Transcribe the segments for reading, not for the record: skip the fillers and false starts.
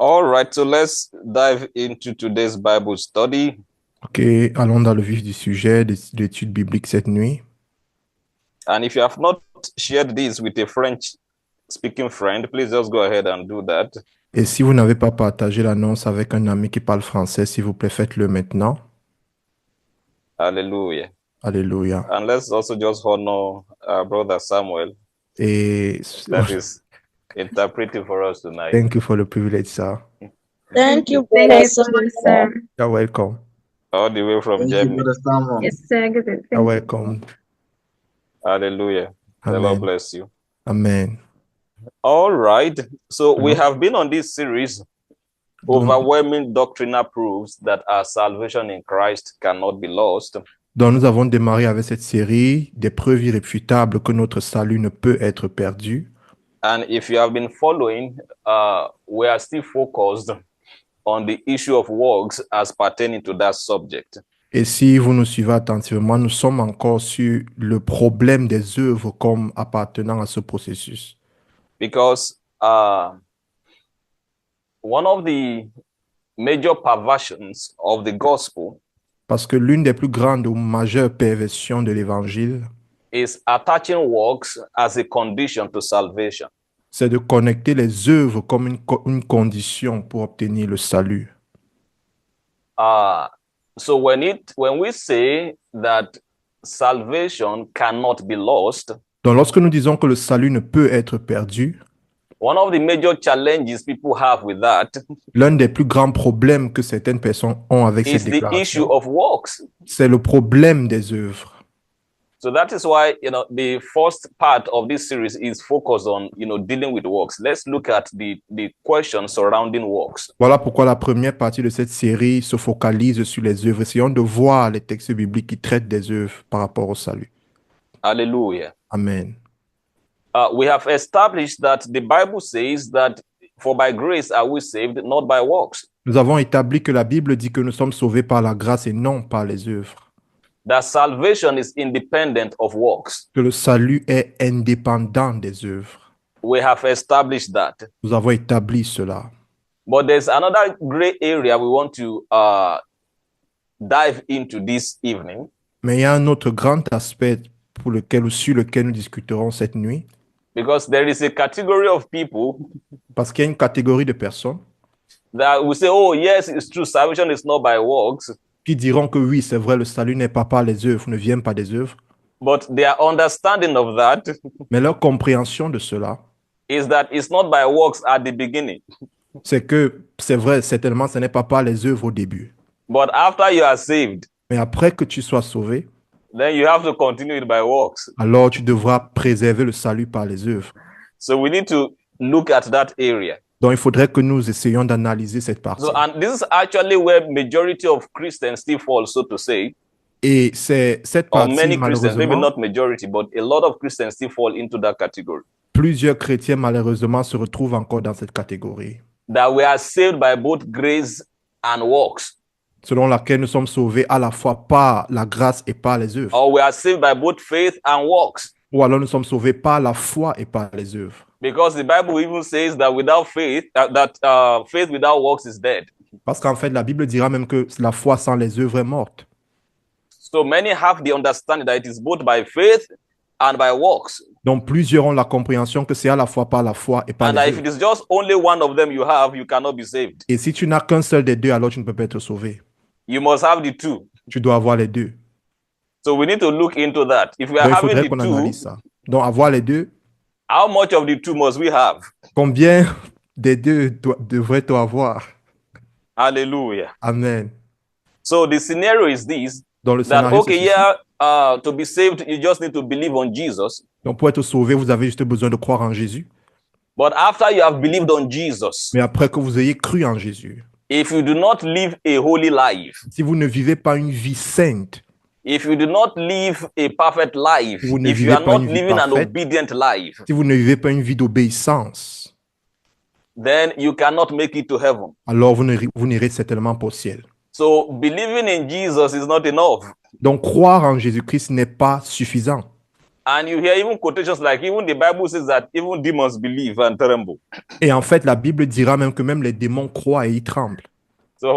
All right, so let's dive into today's Bible study. Ok, allons dans le vif du sujet de l'étude biblique cette nuit. And if you have not shared this with a French speaking friend, please just go ahead and do that. Et si vous n'avez pas partagé l'annonce avec un ami qui parle français, s'il vous plaît, faites-le maintenant. Hallelujah. Alléluia. And let's also just honor our brother Samuel Et that is interpreting for us tonight. thank you for the privilege, sir. Thank you, Thank Brother you, Samuel. sir. You're welcome. All the way from Thank you, Germany. Brother Samuel. Yes, sir. Good. You're Thank you. welcome. Hallelujah. The Lord Amen. bless you. Amen. All right. So we Alors, have been on this series, overwhelming doctrinal proofs that our salvation in Christ cannot be lost. donc nous avons démarré avec cette série des preuves irréfutables que notre salut ne peut être perdu. And if you have been following, we are still focused on the issue of works as pertaining to that subject. Et si vous nous suivez attentivement, nous sommes encore sur le problème des œuvres comme appartenant à ce processus. Because one of the major perversions of the gospel Parce que l'une des plus grandes ou majeures perversions de l'évangile, is attaching works as a condition to salvation. c'est de connecter les œuvres comme une condition pour obtenir le salut. So when we say that salvation cannot be lost, Donc lorsque nous disons que le salut ne peut être perdu, one of the major challenges people have with that l'un des plus grands problèmes que certaines personnes ont avec is cette the issue déclaration, of works. c'est le problème des œuvres. So that is why, the first part of this series is focused on, dealing with works. Let's look at the questions surrounding works. Voilà pourquoi la première partie de cette série se focalise sur les œuvres. Essayons de voir les textes bibliques qui traitent des œuvres par rapport au salut. Hallelujah. Amen. We have established that the Bible says that for by grace are we saved, not by works. Nous avons établi que la Bible dit que nous sommes sauvés par la grâce et non par les œuvres. That salvation is independent of works. Que le salut est indépendant des œuvres. We have established that. Nous avons établi cela. But there's another great area we want to dive into this evening. Mais il y a un autre grand aspect sur lequel nous discuterons cette nuit. Because there is a category of people Parce qu'il y a une catégorie de personnes that will say, oh, yes, it's true, salvation is not by works. qui diront que oui, c'est vrai, le salut n'est pas par les œuvres, ne vient pas des œuvres. But their understanding of that Mais leur compréhension de cela, is that it's not by works at the beginning. c'est que c'est vrai, certainement, ce n'est pas par les œuvres au début. But after you are saved, Mais après que tu sois sauvé, then you have to continue it by works. alors tu devras préserver le salut par les œuvres. So we need to look at that area. Donc il faudrait que nous essayions d'analyser cette partie. So, and this is actually where majority of Christians still fall, so to say, Et c'est cette or partie, many Christians, maybe malheureusement, not majority, but a lot of Christians still fall into that category. plusieurs chrétiens, malheureusement, se retrouvent encore dans cette catégorie, That we are saved by both grace and works, selon laquelle nous sommes sauvés à la fois par la grâce et par les œuvres. or we are saved by both faith and works. Ou alors nous sommes sauvés par la foi et par les œuvres. Because the Bible even says that without faith, faith without works is dead. Parce qu'en fait, la Bible dira même que la foi sans les œuvres est morte. So many have the understanding that it is both by faith and by works. Donc plusieurs ont la compréhension que c'est à la fois par la foi et par And that les if it œuvres. is just only one of them you have, you cannot be saved. Et si tu n'as qu'un seul des deux, alors tu ne peux pas être sauvé. You must have the two. Tu dois avoir les deux. So we need to look into that. If we are Donc il having faudrait the qu'on two, analyse ça. Donc avoir les deux, how much of the two must we have? combien des deux devrait-on avoir? Hallelujah. Amen. So the scenario is this, Dans le that, scénario, c'est okay, ceci. yeah, to be saved, you just need to believe on Jesus. Donc pour être sauvé, vous avez juste besoin de croire en Jésus. But after you have believed on Jesus, Mais après que vous ayez cru en Jésus, if you do not live a holy life, si vous ne vivez pas une vie sainte, if you do not live a perfect life, Vous ne if you vivez are pas not une vie living an parfaite. obedient life, si vous ne vivez pas une vie d'obéissance, then you cannot make it to heaven. alors vous n'irez certainement pas au ciel. So believing in Jesus is not enough. Donc croire en Jésus-Christ n'est pas suffisant. And you hear even quotations like even the Bible says that even demons believe and tremble. Et en fait, la Bible dira même que même les démons croient et ils tremblent. So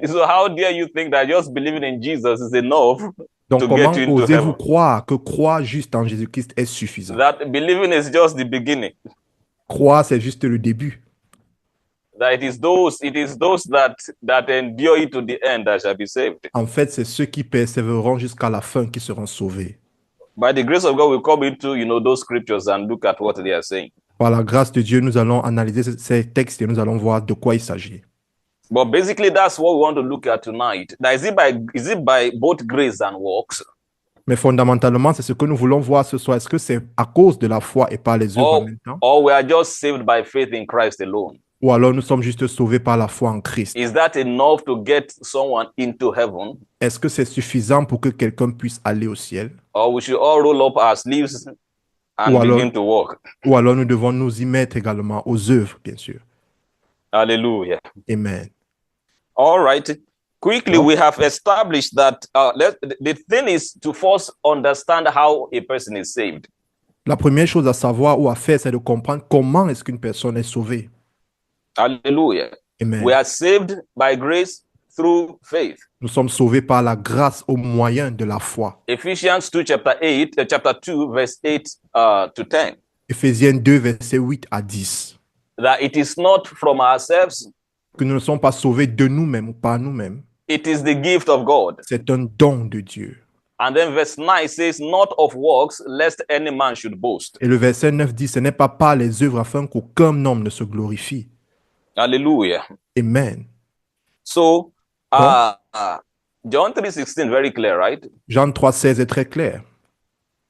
so how dare you think that just believing in Jesus is enough Donc, to comment get you into osez-vous heaven? croire que croire juste en Jésus-Christ est suffisant? That believing is just the beginning. Croire, c'est juste le début. That it is those that endure it to the end that shall be saved. En fait, c'est ceux qui persévéreront jusqu'à la fin qui seront sauvés. By the grace of God, we'll come into those scriptures and look at what they are saying. Par la grâce de Dieu, nous allons analyser ces textes et nous allons voir de quoi il s'agit. But basically, that's what we want to look at tonight. Now, is it by both grace and works? Mais fondamentalement, c'est ce que nous voulons voir ce soir. Est-ce que c'est à cause de la foi et pas les œuvres en même temps? Or we are just saved by faith in Christ alone? Ou alors nous sommes juste sauvés par la foi en Christ? Is that enough to get someone into heaven? Est-ce que c'est suffisant pour que quelqu'un puisse aller au ciel? Or we should all roll up our sleeves and begin to work? Ou alors nous devons nous y mettre également aux œuvres, bien sûr. Hallelujah. Amen. All right. Quickly, we have established that the thing is to first understand how a person is saved. La première chose à savoir ou à faire, c'est de comprendre comment est-ce qu'une personne est sauvée. Hallelujah. Amen. We are saved by grace through faith. Nous sommes sauvés par la grâce au moyen de la foi. Ephesians 2, chapter 2, verse 8 to 10. Éphésiens 2, versets 8 à 10. That it is not from ourselves. Que nous ne sommes pas sauvés de nous-mêmes ou par nous-mêmes. It is the gift of God. C'est un don de Dieu. And then verse 9 says, not of works, lest any man should boast. Et le verset 9 dit, ce n'est pas par les œuvres afin qu'aucun homme ne se glorifie. Hallelujah. Amen. So, John 3:16, very clear, right? Jean 3:16 est très clair.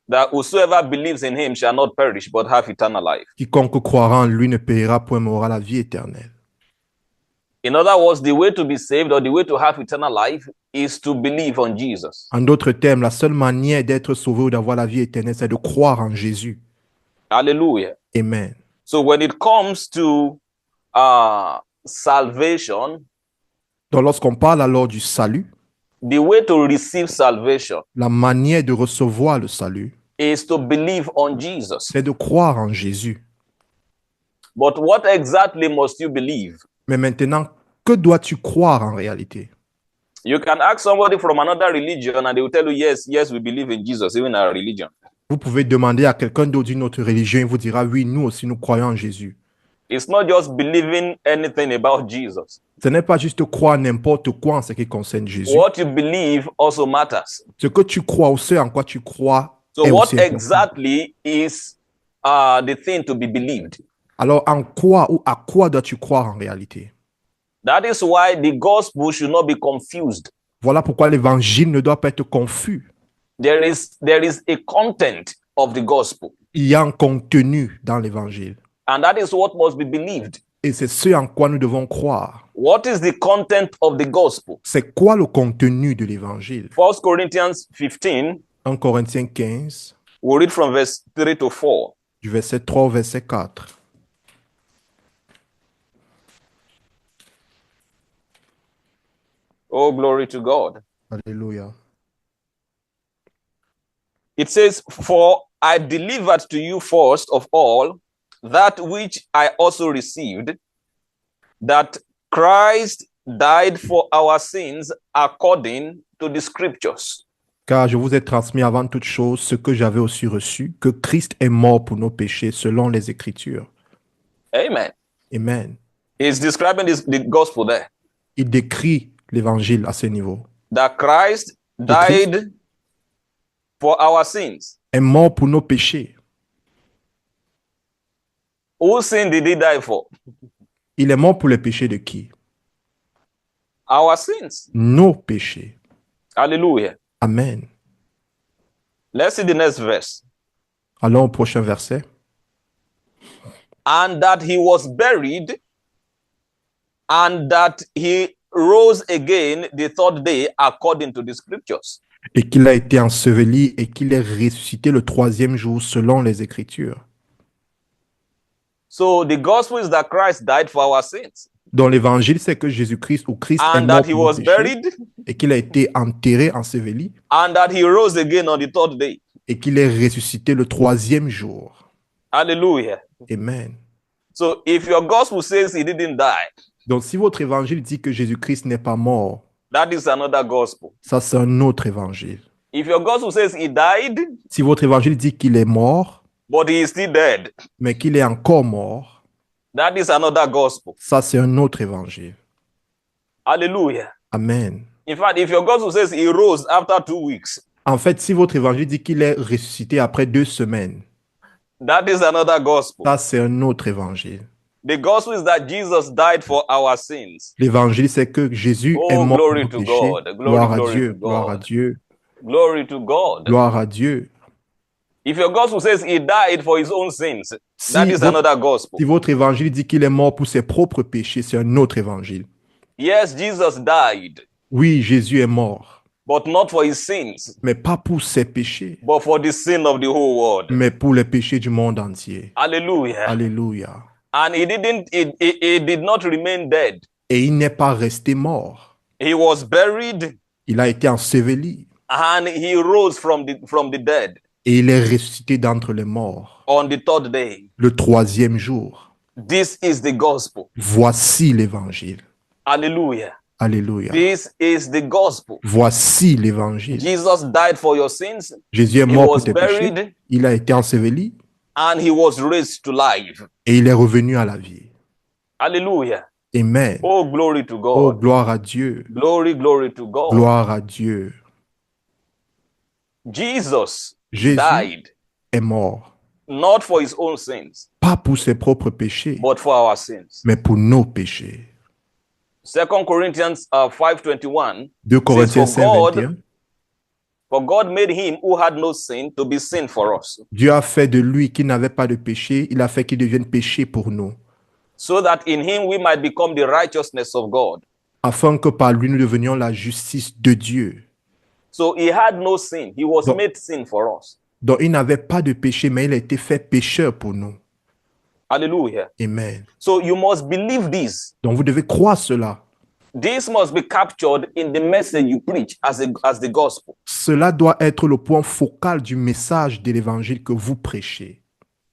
That whosoever believes in him shall not perish, but have eternal life. Quiconque croira en lui ne périra point, mais aura la vie éternelle. In other words, the way to be saved or the way to have eternal life is to believe on Jesus. En d'autres termes, la seule manière d'être sauvé ou d'avoir la vie éternelle, c'est de croire en Jésus. Hallelujah. Amen. So when it comes to salvation, donc lorsqu'on parle alors du salut, the way to receive salvation, la manière de recevoir le salut, is to believe on Jesus. C'est de croire en Jésus. But what exactly must you believe? Mais maintenant, que dois-tu croire en réalité? You can ask somebody from another religion and they will tell you, yes, we believe in Jesus, even our religion. Vous pouvez demander à quelqu'un d'autre d'une autre religion, il vous dira, oui, nous aussi, nous croyons en Jésus. It's not just believing anything about Jesus. Ce n'est pas juste croire n'importe quoi en ce qui concerne Jésus. What you believe also matters. Ce que tu crois ou ce en quoi tu crois So est what aussi important. exactly is the thing to be believed? Alors, en quoi ou à quoi dois-tu croire en réalité? That is why the gospel should not be confused. Voilà pourquoi l'évangile ne doit pas être confus. There is a content of the gospel. Il y a un contenu dans l'évangile. And that is what must be believed. Et c'est ce en quoi nous devons croire. What is the content of the gospel? C'est quoi le contenu de l'évangile? 1 Corinthians 15. 1 Corinthiens 15. We'll read from verse 3 to 4. Du verset 3 au verset 4. Oh, glory to God. Alléluia. It says, for I delivered to you first of all that which I also received, that Christ died for our sins according to the scriptures. Car je vous ai transmis avant toute chose ce que j'avais aussi reçu, que Christ est mort pour nos péchés selon les Écritures. Amen. Amen. He's describing the gospel there. Il décrit l'évangile à ce niveau. That Christ died for our sins. Est mort pour nos péchés. Whose sin did he die for? Il est mort pour les péchés de qui? Our sins. Nos péchés. Hallelujah. Amen. Let's see the next verse. Allons au prochain verset. And that he was buried, and that he rose again the third day according to the scriptures. Et qu'il a été enseveli et qu'il est ressuscité le troisième jour selon les Écritures. So the gospel is that Christ died for our sins. Dans l'évangile, c'est que Jésus-Christ ou Christ est And mort that he pour nos was péchés buried, et qu'il a été enterré, enseveli and that he rose again on the third day. et qu'il est ressuscité le troisième jour. Hallelujah. Amen. So if your gospel says he didn't die, Donc, si votre évangile dit que Jésus-Christ n'est pas mort, that is another gospel. ça c'est un autre évangile. If your gospel says he died, Si votre évangile dit qu'il est mort, but he is still dead, mais qu'il est encore mort, that is another gospel. ça c'est un autre évangile. Hallelujah. Amen. In fact, if your gospel says he rose after 2 weeks, En fait, si votre évangile dit qu'il est ressuscité après 2 semaines, that is another gospel. ça c'est un autre évangile. The gospel is that Jesus died for our sins. L'évangile, c'est que Jésus Oh, est mort pour glory nos to péchés. God. Glory, Gloire à glory Dieu, to gloire à God. Dieu, Glory to God. gloire à Dieu. If your gospel says he died for his own sins, Si that is votre, another gospel. si votre évangile dit qu'il est mort pour ses propres péchés, c'est un autre évangile. Yes, Jesus died, Oui, Jésus est mort, but not for his sins, mais pas pour ses péchés, but for the sin of the whole world. mais pour les péchés du monde entier. Hallelujah. Alléluia. And he did not remain dead. Et il n'est pas resté mort. He was buried Il a été enseveli and he rose from the dead et il est ressuscité d'entre les morts on the third day. le troisième jour. This is the gospel. Voici l'évangile. Hallelujah. Alléluia. This is the gospel. Voici l'évangile. Jesus died for your sins. Jésus est He mort pour was tes péchés. buried Il a été enseveli and he was raised to life. et il est revenu à la vie. Hallelujah. Amen. Oh, glory to Oh, God. gloire à Dieu. Glory, glory to God. Gloire à Dieu. Jesus Jésus died est mort, not for his own sins, pas pour ses propres péchés, but for our sins. mais pour nos péchés. 2 Corinthians 5:21. 2 Corinthiens Says, for 5, God- 21. For God made him who had no sin to be sin for us, Dieu a fait de lui qui n'avait pas de péché, il a fait qu'il devienne péché pour nous, so that in him we might become the righteousness of God. afin que par lui nous devenions la justice de Dieu. So he had no sin. He was Donc- made sin for us. Donc il n'avait pas de péché, mais il a été fait pécheur pour nous. Hallelujah. Amen. So you must believe this. Donc vous devez croire cela. This must be captured in the message you preach as the gospel. Cela doit être le point focal du message de l'évangile que vous prêchez.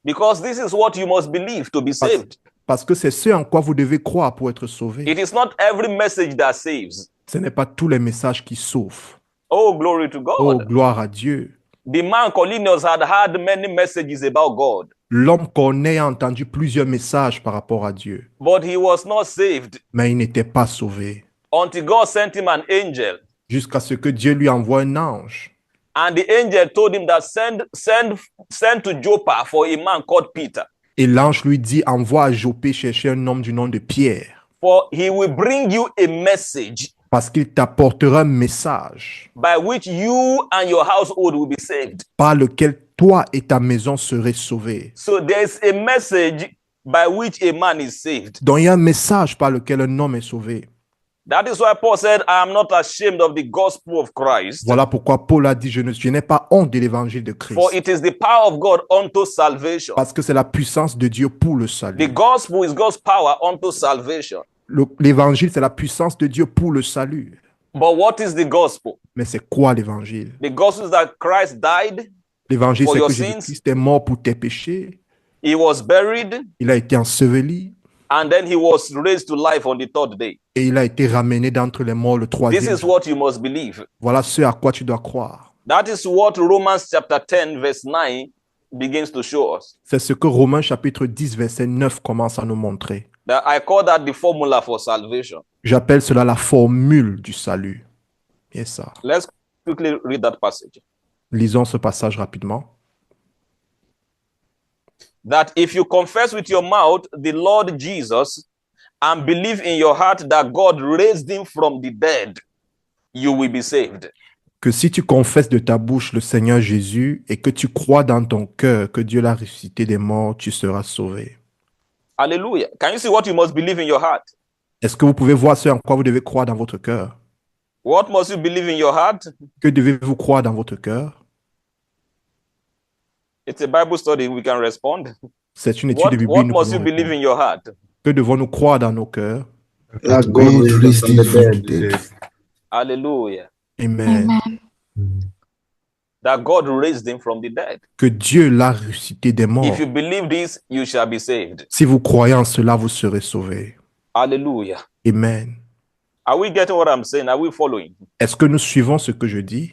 Because this is what you must believe to be saved. Parce que c'est ce en quoi vous devez croire pour être sauvé. It is not every message that saves. Ce n'est pas tous les messages qui sauvent. Oh, glory to Oh, God. gloire à Dieu. The man Cornelius had heard many messages about God, L'homme connaît a entendu plusieurs messages par rapport à Dieu, but he was not saved mais il n'était pas sauvé. until God sent him an angel. Jusqu'à ce que Dieu lui envoie un ange. And the angel told him that send to Joppa for a man called Peter, Et l'ange lui dit, envoie à Joppé chercher un homme du nom de Pierre, for he will bring you a message parce qu'il t'apportera un message by which you and your household will be saved. par lequel toi et ta maison seraient sauvés. So there's a message by which a man is saved. Donc il y a un message par lequel un homme est sauvé. That is why Paul said, I am not ashamed of the gospel of Christ, Voilà pourquoi Paul a dit, je n'ai pas honte de l'évangile de Christ. for it is the power of God unto salvation. Parce que c'est la puissance de Dieu pour le The salut. gospel is God's power unto salvation. L'évangile, c'est la puissance de Dieu pour le salut. But what is the gospel? Mais c'est quoi l'évangile? The gospel is that Christ died, L'évangile, For c'est your que sins. Jésus-Christ est mort pour tes péchés. he was buried, Il a été enseveli and then he was raised to life on the third day. et il a été ramené d'entre les morts le This troisième is jour. what you must believe. Voilà ce à quoi tu dois croire. That is what Romans chapter 10, verse 9 begins to show us. C'est ce que Romains chapitre 10, verset 9 commence à nous montrer. That I call that the formula for salvation. J'appelle cela la formule du salut. Et ça. Let's quickly read that passage. Lisons ce passage rapidement. That if you confess with your mouth the Lord Jesus and believe in your heart that God raised him from the dead, you will be saved. Que si tu confesses de ta bouche le Seigneur Jésus et que tu crois dans ton cœur que Dieu l'a ressuscité des morts, tu seras sauvé. Hallelujah. Can you see what you must believe in your heart? Est-ce que vous pouvez voir ce en quoi vous devez croire dans votre cœur? What must you believe in your heart? Que devez-vous croire dans votre cœur? It's a Bible study. We can respond. C'est une étude What, de Bible. what nous must you pouvons believe répondre. in your heart? Que devons-nous croire dans nos cœurs? That God raised him from the dead. Hallelujah. Amen. Amen. that God raised him from the dead. que Dieu l'a ressuscité des morts. If you believe this, you shall be saved. Si vous croyez en cela, vous serez sauvés. Hallelujah. Amen. Are we getting what I'm saying? Are we following? Est-ce que nous suivons ce que je dis?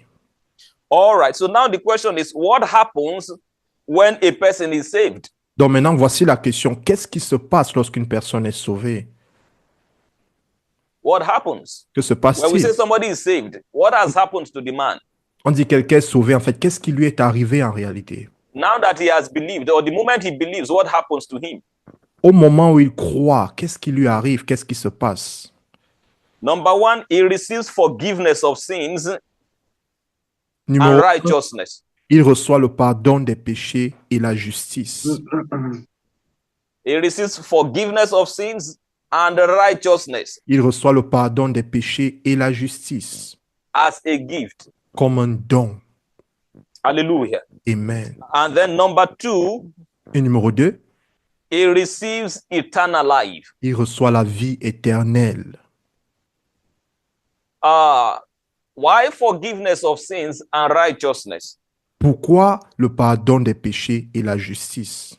All right. So now the question is, what happens when a person is saved? Donc maintenant, voici la question. Qu'est-ce qui se passe lorsqu'une personne est sauvée? What happens? Que se When we passe-t-il? say somebody is saved, what has happened to the man? On dit quelqu'un est sauvé. En fait, qu'est-ce qui lui est arrivé en réalité? Now that he has believed, or the moment he believes, what happens to him? Au moment où il croit, qu'est-ce qui lui arrive? Qu'est-ce qui se passe? Number one, he receives forgiveness of sins and Numéro 1, righteousness. il reçoit le pardon des péchés et la justice. He receives forgiveness of sins and righteousness Il reçoit le pardon des péchés et la justice as a gift. comme un don. Hallelujah. Amen. And then number two, Et numéro 2, he receives eternal life. il reçoit la vie éternelle. Why forgiveness of sins and righteousness? Pourquoi le pardon des péchés et la justice?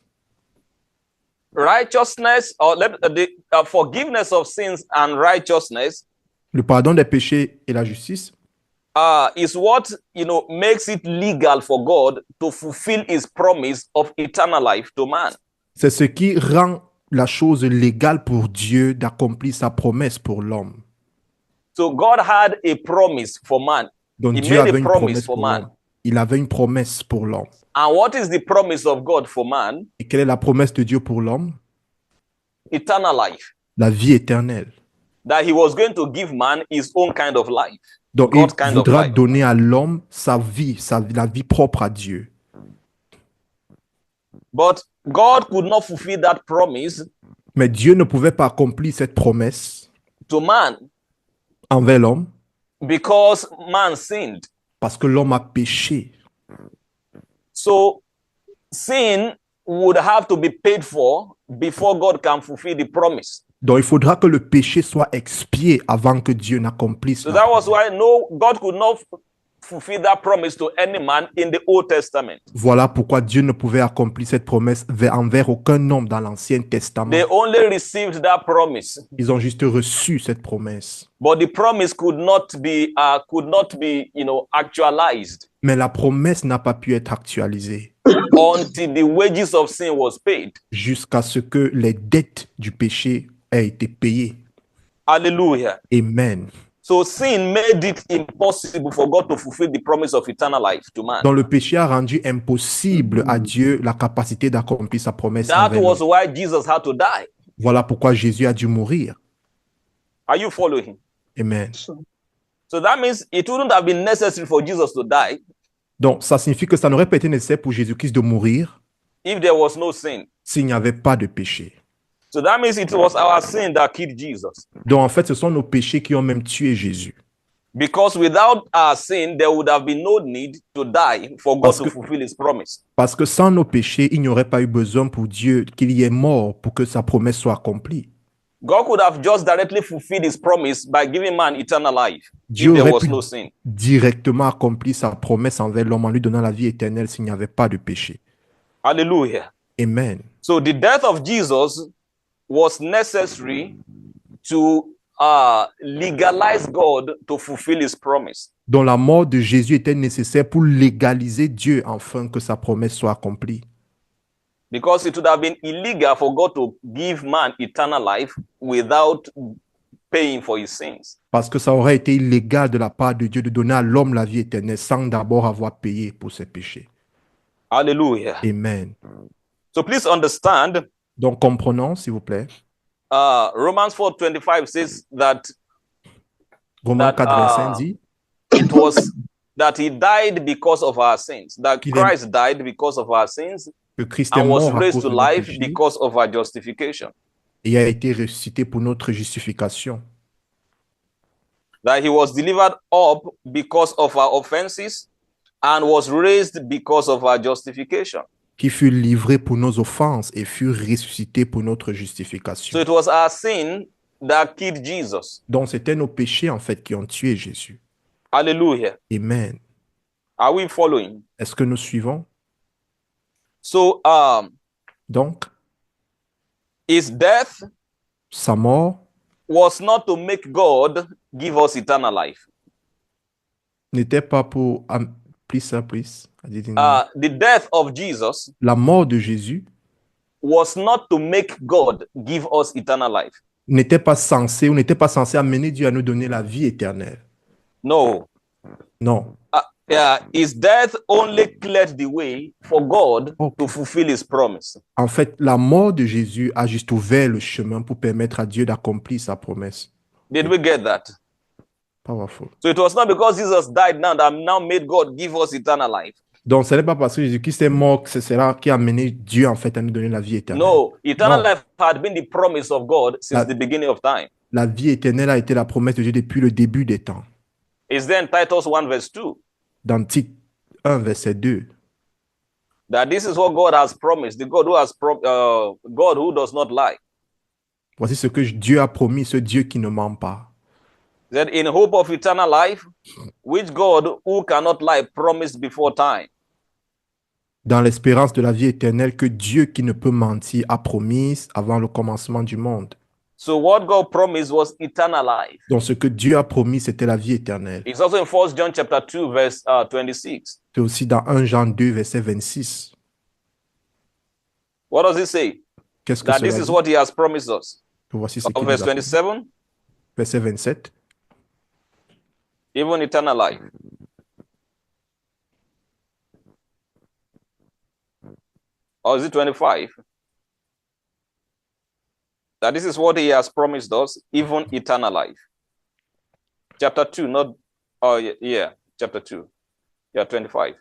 Righteousness, or the forgiveness of sins and righteousness Le pardon des péchés et la justice, is what makes it legal for God to fulfill His promise of eternal life to man. c'est ce qui rend la chose légale pour Dieu d'accomplir sa promesse pour l'homme. So God had a promise for man. Donc He Dieu made avait a une promise promesse for pour man. l'homme. Il avait une promesse pour l'homme. And what is the promise of God for man? Et quelle est la promesse de Dieu pour l'homme? Eternal life. La vie éternelle. That He was going to give man his own kind of life. Donc God's il kind of voudra life. donner à l'homme sa vie, la vie propre à Dieu. But God could not fulfill that promise Mais Dieu ne pouvait pas accomplir cette promesse to man envers l'homme because man sinned. parce que l'homme a péché. So sin would have to be paid for before God can fulfill the promise. Donc il faudra que le péché soit expié avant que Dieu n'accomplisse So la that was promesse. why God could not fulfill that promise to any man in the Old Testament. Voilà pourquoi Dieu ne pouvait accomplir cette promesse envers aucun homme dans l'Ancien Testament. They only received that promise, Ils ont juste reçu cette promesse. but the promise could not be actualized Mais la promesse n'a pas pu être actualisée until the wages of sin was paid. jusqu'à ce que les dettes du péché aient été payées. Hallelujah. Amen. So sin made it impossible for God to fulfill the promise of eternal life to man. Donc le péché a rendu impossible à Dieu la capacité d'accomplir sa promesse That envers was l'homme. why Jesus had to die. Voilà pourquoi Jésus a dû mourir. Are you following? Amen. So that means it wouldn't have been necessary for Jesus to die Donc ça signifie que ça n'aurait pas été nécessaire pour Jésus-Christ de mourir if there was no sin. s'il n'y avait pas de péché. So that means it was our sin that killed Jesus. Donc en fait, ce sont nos péchés qui ont même tué Jésus. Because without our sin, there would have been no need to die for God Parce to que- fulfill His promise. Parce que sans nos péchés, il n'y aurait pas eu besoin pour Dieu qu'il y ait mort pour que sa promesse soit accomplie. God could have just directly fulfilled His promise by giving man eternal life Dieu if there aurait was pu no sin. directement accomplir sa promesse envers l'homme en lui donnant la vie éternelle s'il n'y avait pas de péché. Hallelujah. Amen. So the death of Jesus was necessary to legalize God to fulfill His promise. Donc la mort de Jésus était nécessaire pour légaliser Dieu afin que sa promesse soit accomplie. Because it would have been illegal for God to give man eternal life without paying for his sins. Parce que ça aurait été illégal de la part de Dieu de donner à l'homme la vie éternelle sans d'abord avoir payé pour ses péchés. Hallelujah. Amen. So please understand, Donc comprenons, s'il vous plaît, Romans 4:25 says that Romains That, 4:25 dit it was that He died because of our sins, that Qu'il est- Christ died because of our sins que Christ est and mort was à raised cause to de nos life péchés because of our justification. et a été ressuscité pour notre justification. That He was delivered up because of our offenses and was raised because of our justification. Qui fut livré pour nos offenses et fut ressuscité pour notre So justification. it was our sin that killed Jesus. Donc c'était nos péchés en fait qui ont tué Jésus. Hallelujah. Amen. Are we following? Est-ce que nous suivons? So, Donc, his death sa mort was not to make God give us eternal life. n'était pas pour... please, sir, please. I didn't... The death of Jesus La mort de Jésus was not to make God give us eternal life. n'était pas censé amener Dieu à nous donner la vie éternelle. No. Non. His death only cleared the way for God to fulfill his promise. En fait, la mort de Jésus a juste ouvert le chemin pour permettre à Dieu d'accomplir sa promesse. Did we get that? Powerful. So it was not because Jesus died now that now made God give us eternal life. Donc, ce n'est pas parce que Jésus-Christ est mort que c'est cela qui a amené Dieu en fait à nous donner la vie éternelle. No, eternal Non. life had been the promise of God since the beginning of time. La vie éternelle a été la promesse de Dieu depuis le début des temps. It's there in Titus 1 verse 2 Dans Tite 1, verset 2, that this is what God has promised, the God who has God who does not lie. voici ce que Dieu a promis, ce Dieu qui ne ment pas. That in hope of eternal life, which God who cannot lie promised before time. Dans l'espérance de la vie éternelle que Dieu qui ne peut mentir a promise avant le commencement du monde. So what God promised was eternal life. Donc ce que Dieu a promis, c'était la vie éternelle. It's also in 1 John chapter 2 verse 26. C'est aussi dans 1 Jean 2, verset 26. What does it say? Qu'est-ce que That cela this is dit? what he has promised us. Voici ce qu'il Verse nous a promis. 27, Verset 27. even eternal life. Or is it 25? That this is what he has promised us, even eternal life. Chapter 2, not, oh yeah, chapter 2. Yeah, 25.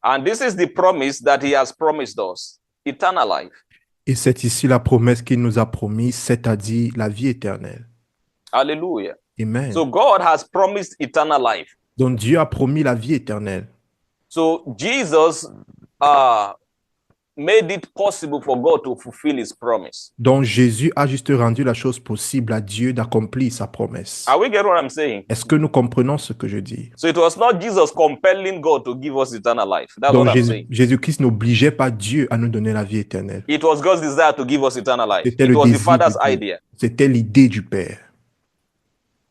And this is the promise that he has promised us, eternal life. Et c'est ici la promesse qu'il nous a promise, c'est-à-dire la vie éternelle. Hallelujah. Amen. So God has promised eternal life. Donc Dieu a promis la vie éternelle. So Jesus made it possible for God to fulfill his promise. Donc Jésus a juste rendu la chose possible à Dieu d'accomplir sa promesse. Are we getting what I'm saying? Est-ce que nous comprenons ce que je dis? So it was not Jesus compelling God to give us eternal life. That's Donc what I'm saying. Jésus-Christ n'obligeait pas Dieu à nous donner la vie éternelle. It was God's desire to give us eternal life. C'était It le was the désir Father's de Dieu. idea. C'était l'idée du Père.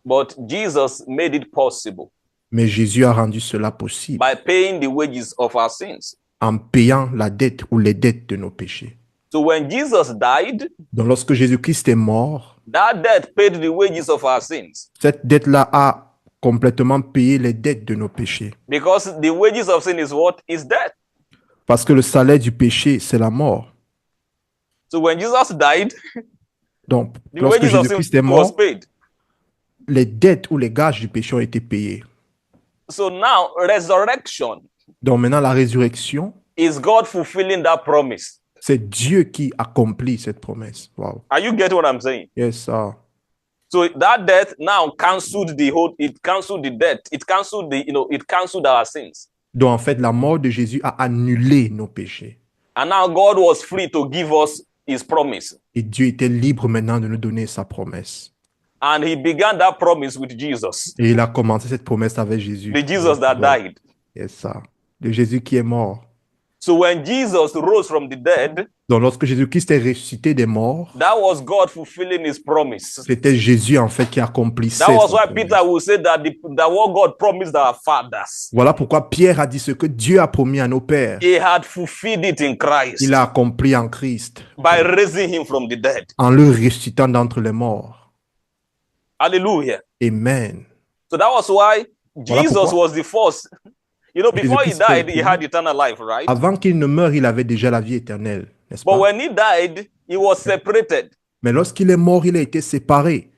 But Jesus made it possible Mais Jésus a rendu cela possible by paying the wages of our sins. en payant la dette ou les dettes de nos péchés. So when Jesus died, Donc lorsque Jésus-Christ est mort, that debt paid the wages of our sins. cette dette-là a complètement payé les dettes de nos péchés. Because the wages of sin is what? Is death. Parce que le salaire du péché, c'est la mort. So when Jesus died, Donc, the lorsque wages of Jésus-Christ est sin was mort, paid. les dettes ou les gages du péché ont été payés. So now resurrection Donc maintenant, la résurrection, is God fulfilling that promise. c'est Dieu qui accomplit cette promesse. Wow. Are you getting what I'm saying? Yes, sir. So that death now canceled it canceled the debt. It canceled it canceled our sins. Donc en fait, la mort de Jésus a annulé nos péchés. And now God was free to give us his promise. Et Dieu était libre maintenant de nous donner sa promesse. And he began that promise with Jesus, Et il a commencé cette promesse avec Jésus. the Jesus that died. Yes, sir. Le Jésus qui est mort. So when Jesus rose from the dead, Donc lorsque Jésus-Christ est ressuscité des morts, that was God fulfilling his promise. c'était Jésus en fait qui accomplissait That was sa why promesse. Peter will say that that what God promised our fathers, Voilà pourquoi Pierre a dit ce que Dieu a promis à nos pères. he had fulfilled it in Christ Il a accompli en Christ by raising him from the dead. en le ressuscitant d'entre les morts. Hallelujah. Amen. So that was why Voilà Jesus pourquoi. was the first. You know, before he Jésus-Christ died, était he had eternal life, right? Avant qu'il ne meure, il avait déjà la vie éternelle, n'est-ce But pas? when he died, he was separated. Mais lorsqu'il est mort, il a été séparé.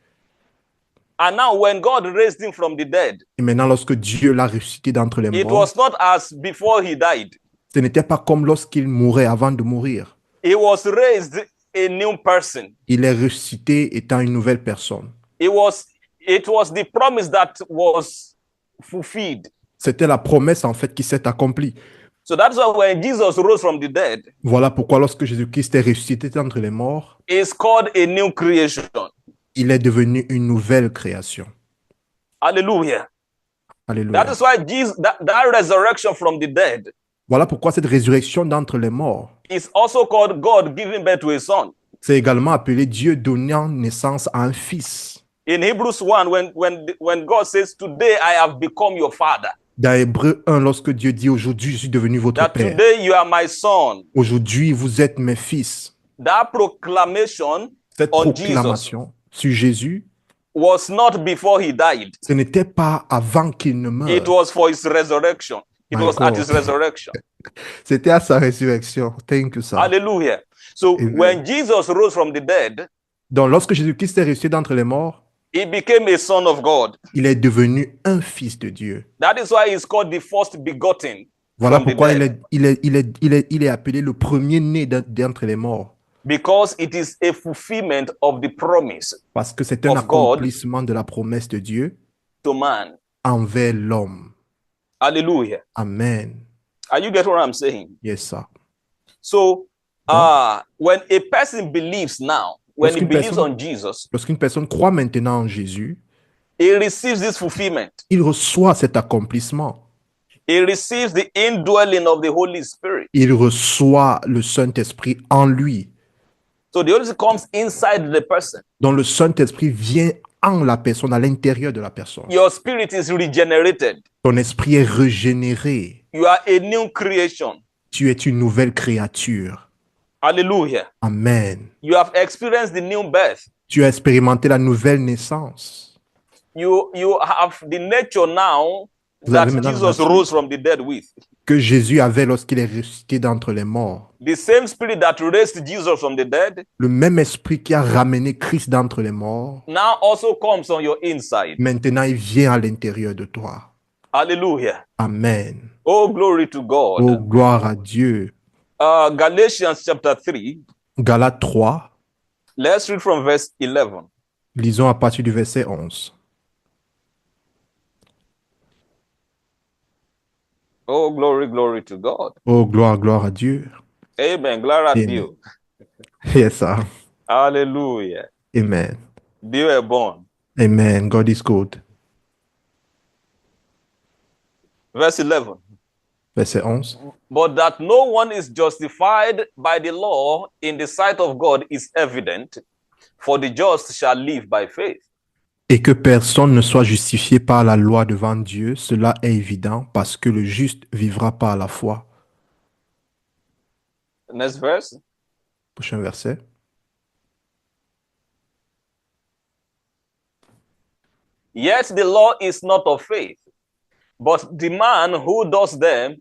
And now when God raised him from the dead, Et maintenant, lorsque Dieu l'a ressuscité d'entre les it morts, was not as before he died. ce n'était pas comme lorsqu'il mourait avant de mourir. He was raised a new person. Il est ressuscité étant une nouvelle personne. It was the promise that was fulfilled. C'était la promesse en fait qui s'est accomplie. So that's why when Jesus rose from the dead, Voilà pourquoi lorsque Jésus-Christ est ressuscité d'entre les morts, it's called a new creation. il est devenu une nouvelle création. Hallelujah. Alléluia. That is why Jesus, that resurrection from the dead Voilà pourquoi cette résurrection d'entre les morts, is also called God giving birth to a son. c'est également appelé Dieu donnant naissance à un fils. In Hebrews 1, when God says, "Today I have become your father," Dans Hébreux 1, lorsque Dieu dit aujourd'hui, je suis devenu votre that père. today you are my son, Aujourd'hui, vous êtes mes fils. that proclamation Cette on Jesus proclamation sur Jésus, was not before he died. ce n'était pas avant qu'il ne It meure. was for his resurrection. It My was at God. his resurrection. C'était à sa résurrection. Thank you, sir. Hallelujah. So Amen. when Jesus rose from the dead, Donc, lorsque Jésus-Christ est ressuscité d'entre les morts, he became a son of God. il est devenu un fils de Dieu. That is why he's called the first begotten Voilà from the pourquoi dead. il est appelé le premier-né d'entre les morts. Because it is a fulfillment of the promise Parce que c'est un Of God. accomplissement de la promesse de Dieu to man. envers l'homme. Hallelujah. Amen. Are you getting what I'm saying? Yes, sir. So when a person believes now, when he Lorsqu'une believes personne- on Jesus, Lorsqu'une personne croit maintenant en Jésus, he receives this fulfillment. il reçoit cet accomplissement. He receives the indwelling of the Holy Spirit. Il reçoit le Saint-Esprit en lui. So the Holy Spirit comes inside the person. Donc le Saint-Esprit vient en la personne, à l'intérieur de la personne. Your spirit is regenerated. Ton esprit est régénéré. You are a new creation. Tu es une nouvelle créature. Hallelujah. Amen. You have experienced the new birth. Tu as expérimenté la nouvelle naissance. You have the nature now Vous that avez maintenant la Jesus nature rose from the dead with. que Jésus avait lorsqu'il est ressuscité d'entre les morts. The same spirit that raised Jesus from the dead Le même esprit qui a ramené Christ d'entre les morts, now also comes on your inside. maintenant il vient à l'intérieur de toi. Hallelujah. Amen. Oh, glory to God. Oh, gloire à Dieu. Galatians chapter 3. Galates 3, Let's read from verse 11. lisons à partir du verset 11. Oh, glory to God. Oh, gloire à Dieu. Amen. Glory Amen. to you. Yes, sir. Hallelujah. Amen. Dieu est bon. Amen. God is good. Verse 11. Verset 11. But that no one is justified by the law in the sight of God is evident, for the just shall live by faith. Et que personne ne soit justifié par la loi devant Dieu, cela est évident, parce que le juste vivra par la foi. Next verse. Prochain verset. Yet the law is not of faith, but the man who does them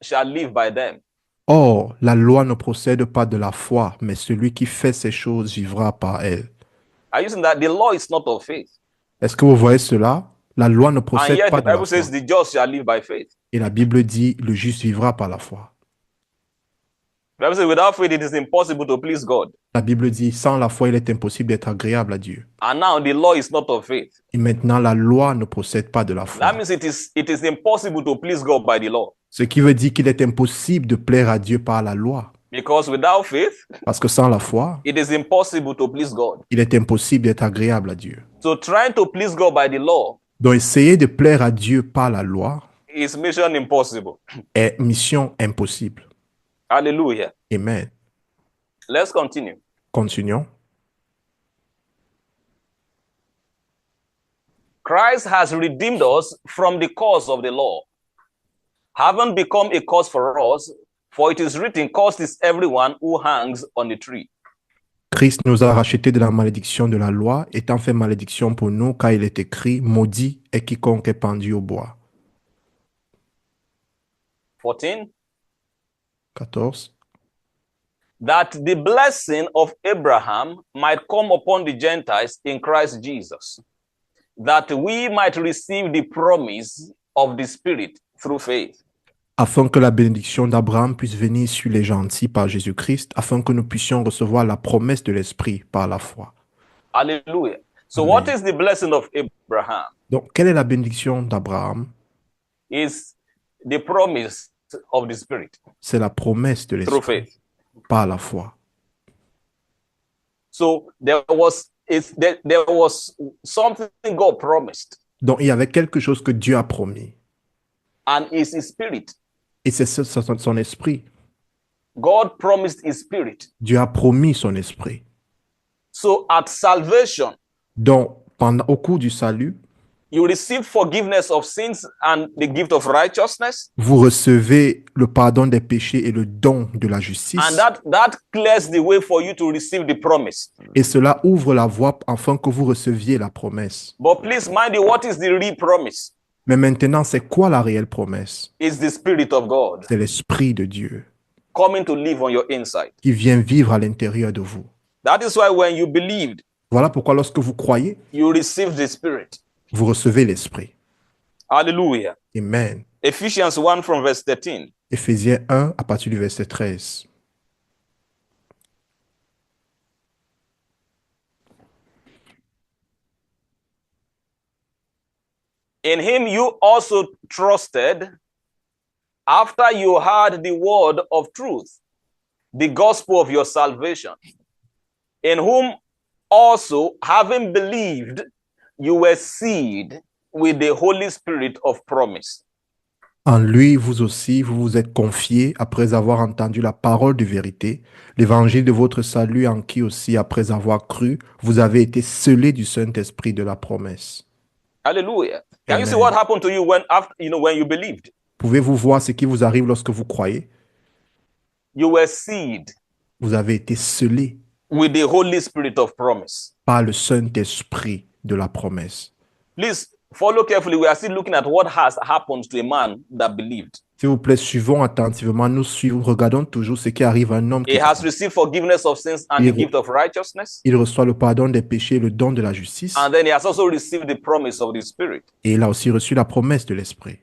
shall live by them. Or, la loi ne procède pas de la foi, mais celui qui fait ces choses vivra par elle. Are you saying that the law is not of faith? Est-ce que vous voyez cela? La loi ne And procède yet pas the de la Bible foi. says the just shall live by faith. Et la Bible dit, le juste vivra par la foi. The Bible says without faith it is impossible to please God. La Bible dit, sans la foi, il est impossible d'être agréable à Dieu. And now the law is not of faith. Et maintenant, la loi ne procède pas de la foi. That means it is impossible to please God by the law. Ce qui veut dire qu'il est impossible de plaire à Dieu par la loi. Because without faith, Parce que sans la foi, it is impossible to please God. il est impossible d'être agréable à Dieu. So trying to please God by the law Donc, essayer de plaire à Dieu par la loi is mission impossible. est mission impossible. Hallelujah. Amen. Let's continue. Continuons. Christ has redeemed us from the curse of the law, having become a curse for us, for it is written, cursed is everyone who hangs on the tree. Christ nous a rachetés de la malédiction de la loi, étant fait malédiction pour nous, car il est écrit, maudit est quiconque est pendu au bois. 14. 14. That the blessing of Abraham might come upon the Gentiles in Christ Jesus, that we might receive the promise of the Spirit through faith. Afin que la bénédiction d'Abraham puisse venir sur les gentils par Jésus-Christ, afin que nous puissions recevoir la promesse de l'Esprit par la foi. Hallelujah. So Amen. what is the blessing of Abraham? Donc, quelle est la bénédiction d'Abraham? Is the promise of the Spirit C'est la promesse de through l'Esprit faith. par la foi. So there was something God promised. Donc, il y avait quelque chose que Dieu a promis. and is his spirit. Et c'est son esprit. God promised his spirit. Dieu a promis son esprit. So at salvation, Donc, au cours du salut, you receive forgiveness of sins and the gift of righteousness. vous recevez le pardon des péchés et le don de la justice. And that clears the way for you to receive the promise. Et cela ouvre la voie afin que vous receviez la promesse. But please mind you, what is the real promise? Mais maintenant, c'est quoi la réelle promesse? It's the Spirit of God C'est l'Esprit de Dieu coming to live on your inside. qui vient vivre à l'intérieur de vous. That is why when you believed, Voilà pourquoi lorsque vous croyez, you received the Spirit. vous recevez l'Esprit. Hallelujah. Amen. Ephesians 1 from verse 13. Éphésiens 1 à partir du verset 13. In him you also trusted after you heard the word of truth, the gospel of your salvation, in whom also, having believed, you were sealed with the Holy Spirit of promise. En lui, vous aussi, vous vous êtes confiés après avoir entendu la parole de vérité, l'évangile de votre salut en qui aussi, après avoir cru, vous avez été scellés du Saint-Esprit de la promesse. Hallelujah. Can you see Amen. what happened to you when you believed? Pouvez-vous voir ce qui vous arrive lorsque vous croyez? You were sealed Vous avez été scellés with the Holy Spirit of promise. par le Saint-Esprit de la promesse. Please follow carefully. We are still looking at what has happened to a man that believed. S'il vous plaît, suivons attentivement, regardons toujours ce qui arrive à un homme qui He has received forgiveness of sins and the gift of righteousness. il reçoit le pardon des péchés et le don de la justice. And then he has also received the promise of the Spirit. Et il a aussi reçu la promesse de l'Esprit.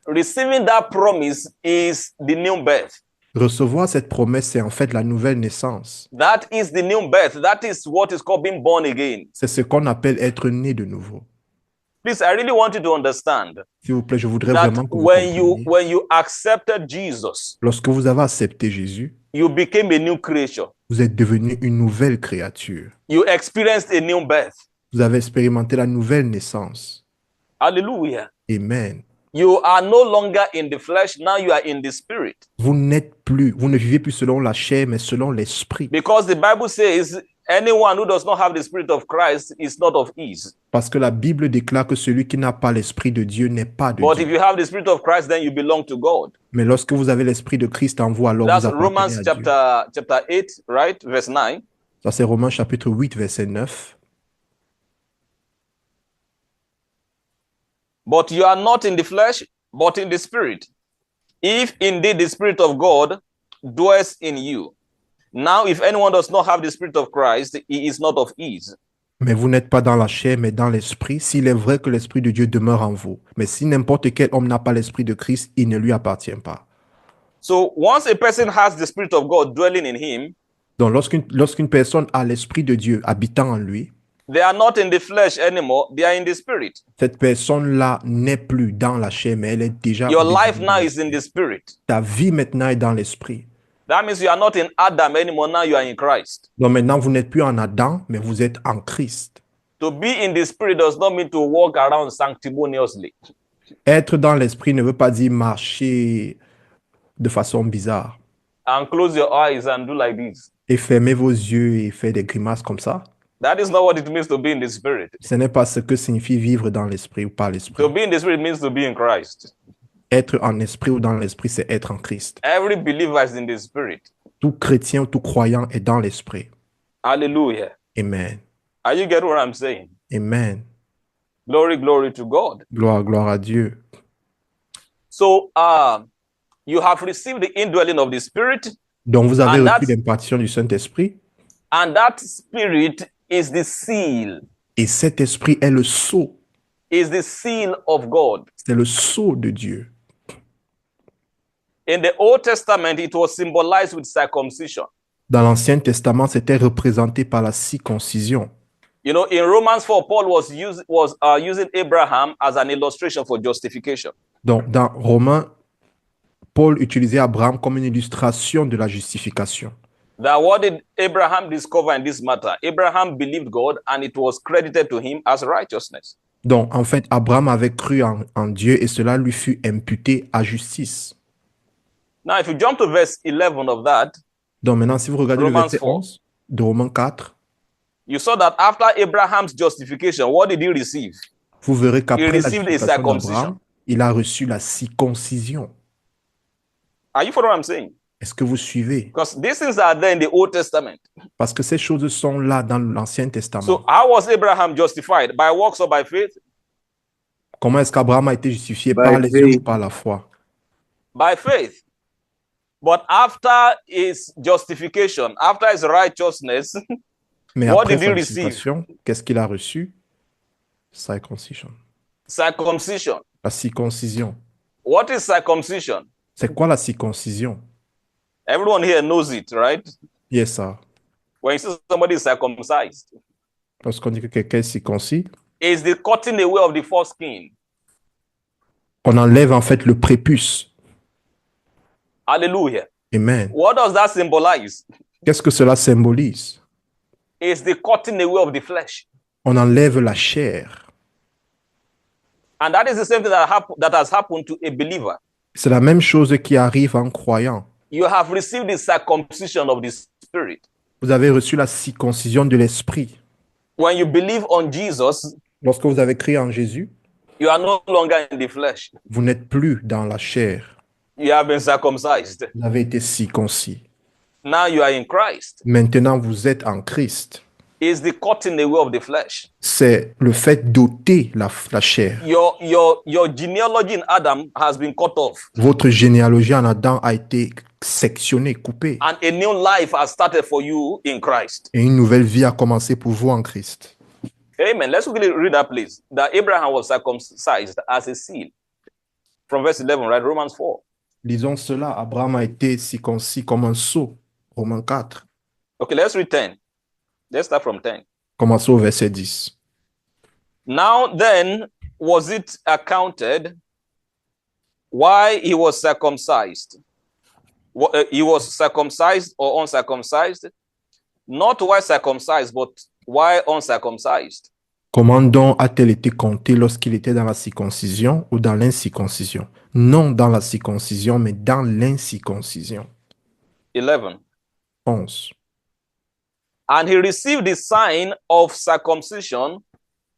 Receiving that promise is the new birth. Recevoir cette promesse, c'est en fait la nouvelle naissance. That is the new birth. That is what is called being born again. C'est ce qu'on appelle être né de nouveau. Please, I really want you to understand S'il vous plaît, je voudrais that vraiment que vous when compreniez. you accepted Jesus, Lorsque vous avez accepté Jésus, you became a new creature. vous êtes devenu une nouvelle créature. You experienced a new birth. Vous avez expérimenté la nouvelle naissance. Hallelujah. Amen. You are no longer in the flesh, now you are in the spirit. Vous ne vivez plus selon la chair, mais selon l'esprit. Because the Bible says anyone who does not have the Spirit of Christ is not of his. Parce que la Bible déclare que celui qui n'a pas l'esprit de Dieu n'est pas de But Dieu. if you have the Spirit of Christ, then you belong to God. Mais lorsque vous avez l'esprit de Christ en vous, alors That's vous Romans appartenez à Dieu. chapter 8, right? Verse 9. Ça, c'est Romains chapitre 8, verset 9. But you are not in the flesh, but in the Spirit. If indeed the Spirit of God dwells in you. Now, if anyone does not have the Spirit of Christ, he is not of his. Mais vous n'êtes pas dans la chair, mais dans l'esprit, s'il est vrai que l'esprit de Dieu demeure en vous. Mais si n'importe quel homme n'a pas l'esprit de Christ, il ne lui appartient pas. So once a person has the Spirit of God dwelling in him, Donc, lorsqu'une personne a l'esprit de Dieu habitant en lui, they are not in the flesh anymore, they are in the Spirit. cette personne-là n'est plus dans la chair, mais elle est déjà... Your life now is in the Spirit. Ta vie maintenant est dans l'esprit. That means you are not in Adam anymore, now you are in Christ. Donc maintenant, vous n'êtes plus en Adam, mais vous êtes en Christ. To be in the Spirit does not mean to walk around sanctimoniously. Être dans l'esprit ne veut pas dire marcher de façon bizarre. And close your eyes and do like this. Et fermer vos yeux et faire des grimaces comme ça. That is not what it means to be in the Spirit. Ce n'est pas ce que signifie vivre dans l'esprit ou par l'esprit. To be in the Spirit means to be in Christ. Être en esprit ou dans l'esprit, c'est être en Christ. Every believer is in the Spirit. Tout chrétien ou tout croyant est dans l'esprit. Hallelujah. Amen. Are you getting what I'm saying? Amen. Glory, glory to God. Gloire, gloire à Dieu. So, you have received the indwelling of the Spirit, Donc vous avez And reçu that's- l'impartition du Saint-Esprit and that Spirit is the seal, et cet esprit est le sceau. is the seal of God. C'est le sceau de Dieu. In the Old Testament, it was symbolized with circumcision. Dans l'Ancien Testament, c'était représenté par la circoncision. You know, in Romans 4, Paul was using Abraham as an illustration for justification. Donc dans Romains, Paul utilisait Abraham comme une illustration de la justification. That what did Abraham discover in this matter? Abraham believed God and it was credited to him as righteousness. Donc, en fait, Abraham avait cru en Dieu et cela lui fut imputé à justice. Now, if you jump to verse 11 of that, Donc, maintenant, si vous regardez le Romans verset 4, 11 de Romains 4, you saw that after Abraham's justification, what did he receive? vous verrez He qu'après la received a justification circumcision. d'Abraham, il a reçu la circoncision. Are you following what I'm saying? Est-ce que vous suivez? Because these things are there in the Old Testament. Parce que ces choses sont là dans l'Ancien So, Testament. how was Abraham justified? By works or by faith? Comment est-ce qu'Abraham a été justifié By par les œuvres ou faith. par la foi? By faith. But after his justification, after his righteousness, Mais what après did he sa receive? justification, qu'est-ce qu'il a reçu? Circoncision. Circumcision. La circoncision. What is circumcision? C'est quoi la circoncision? Everyone here knows it, right? Yes, ça. When you see somebody is circumcised, Lorsqu'on dit que quelqu'un est circoncis, it's the cutting away of the foreskin. on enlève en fait le prépuce. Hallelujah. Amen. What does that symbolize? Qu'est-ce que cela symbolise? It's the cutting away of the flesh. On enlève la chair. And that is the same thing that has happened to a believer. C'est la même chose qui arrive en croyant. You have received the circumcision of the spirit. Vous avez reçu la circoncision de l'esprit. When you believe on Jesus, Lorsque vous avez crié en Jésus, you are no longer in the flesh. vous n'êtes plus dans la chair. You have been circumcised. Vous avez été circoncis. Now you are in Christ. Maintenant, vous êtes en Christ. It's the cutting away of the flesh. C'est le fait d'ôter la chair. Your genealogy in Adam has been cut off, Votre généalogie en Adam a été sectionnée, coupée. and a new life has started for you in Christ. Et une nouvelle vie a commencé pour vous en Christ. Amen. Let's quickly read that place. That Abraham was circumcised as a seal. From verse 11, right? Romans 4. Lisons cela. Abraham a été circoncis comme un sceau. Romains 4. Okay, let's read 10. Let's start from 10. Commençons au verset 10. Now then, was it accounted why he was circumcised? He was circumcised or uncircumcised? Not why circumcised, but why uncircumcised? Comment donc a-t-elle été comptée lorsqu'il était dans la circoncision ou dans l'incirconcision? Non dans la circoncision, mais dans l'incirconcision. 11. 11. And he received the sign of circumcision,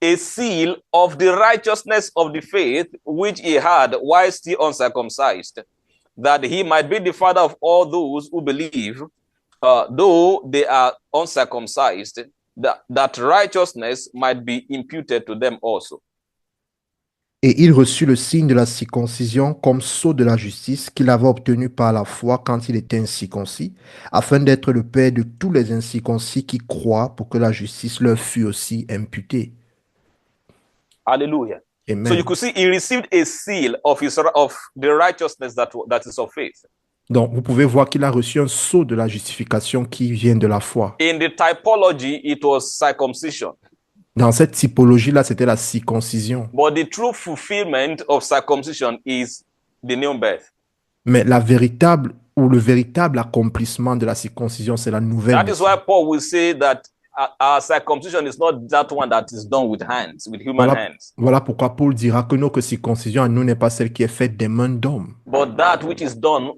a seal of the righteousness of the faith which he had while still uncircumcised, that he might be the father of all those who believe, though they are uncircumcised, that righteousness might be imputed to them also. Et il reçut le signe de la circoncision comme sceau de la justice qu'il avait obtenu par la foi quand il était incirconcis, afin d'être le père de tous les incirconcis qui croient pour que la justice leur fût aussi imputée. Hallelujah. Amen. So you could see he received a seal of the righteousness that is of faith. Donc, vous pouvez voir qu'il a reçu un sceau de la justification qui vient de la foi. In the typology, it was circumcision. Dans cette typologie-là, c'était la circoncision. But the true fulfillment of circumcision is the new birth. Mais la véritable ou le véritable accomplissement de la circoncision, c'est la nouvelle That is naissance. why Paul will say that our circumcision is not that one that is done with hands, with human Voilà, hands, voilà pourquoi Paul dira que notre circoncision à nous n'est pas celle qui est faite des mains d'hommes, but that which is done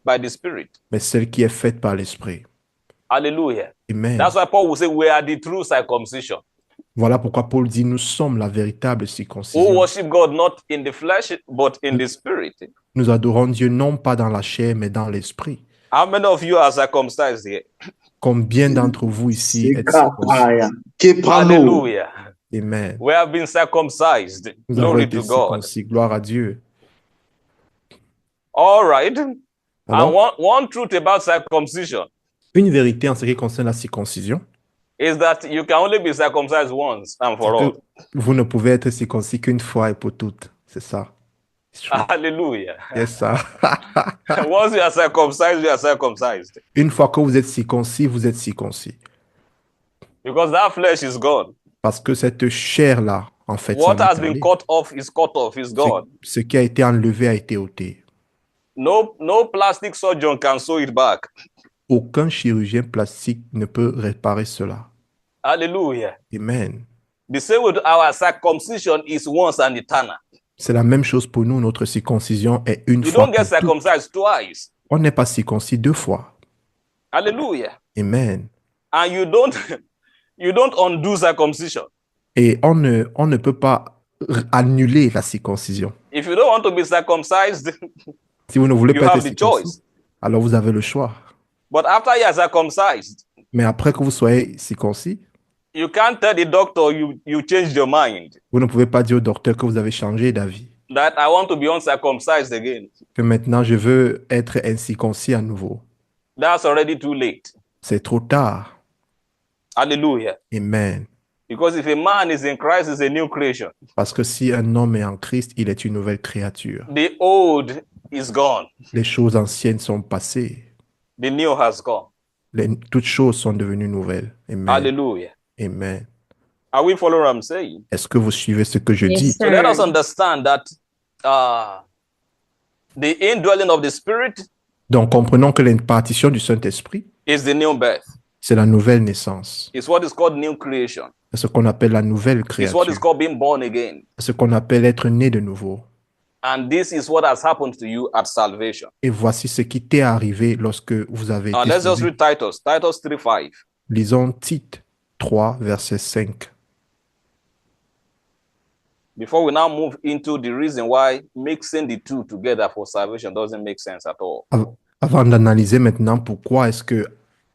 by the Spirit. mais celle qui est faite par l'Esprit. Hallelujah. Amen. That's why Paul will say we are the true circumcision, Voilà pourquoi Paul dit nous sommes la véritable who circoncision. worship God not in the flesh, but in the Spirit. Nous adorons Dieu non pas dans la chair, mais dans l'Esprit. How many of you are circumcised here? Combien d'entre vous ici êtes circoncis? Sekapaya. Keprano. Hallelujah. Amen. We have been circumcised. Nous avons Glory été to God. circoncis. Gloire à Dieu. All right. And Alors, one truth about circumcision une vérité en ce qui concerne la circoncision, is that you can only be circumcised once and for c'est all. que vous ne pouvez être circoncis qu'une fois et pour toutes. C'est ça. It's true. Hallelujah. Yes, ça. Once you are circumcised, you are circumcised. Une fois que vous êtes circoncis, vous êtes circoncis. Because that flesh is gone. Parce que cette chair-là, en fait, What s'en est has been allée. cut off is cut off, is gone. Ce qui a été enlevé a été ôté. No plastic surgeon can sew it back. Aucun chirurgien plastique ne peut réparer cela. Hallelujah. Amen. The same with our circumcision is once and eternal. C'est la même chose pour nous. Notre circoncision est une You fois don't get pour toutes. circumcised twice. On n'est pas circoncis 2 fois. Hallelujah. Amen. And you don't you don't undo circumcision. Et on ne peut pas annuler la circoncision. If you don't want to be circumcised, Si vous ne voulez you pas have être the circoncis, choice. alors vous avez le choix. But after you are circumcised, Mais après que vous soyez circoncis, you can't tell the doctor you changed your mind, vous ne pouvez pas dire au docteur que vous avez changé d'avis. that I want to be uncircumcised again. Que maintenant je veux être incirconcis à nouveau. That's already too late. C'est trop tard. Hallelujah. Amen. Because if a man is in Christ, is a new creation. Parce que si un homme est en Christ, il est une nouvelle créature. The old is gone. Les choses anciennes sont passées. The new has gone. Toutes choses sont devenues nouvelles. Amen. Hallelujah. Amen. Are we following what I'm saying? Est-ce que vous suivez ce que je Yes, dis? sir. So let us understand that the indwelling of the Spirit Donc, comprenons que l'impartition du Saint-Esprit, is the new birth. c'est la nouvelle naissance. It's what is called new creation. C'est ce qu'on appelle la nouvelle It's what is créature. called being born again. C'est ce qu'on appelle être né de nouveau. And this is what has happened to you at salvation. Et voici ce qui t'est arrivé lorsque vous avez été Let's just sauvé. read Titus. Titus 3:5. Lisons Tite 3, verset 5. Before we now move into the reason why mixing the two together for salvation doesn't make sense at all. Avant d'analyser maintenant pourquoi est-ce que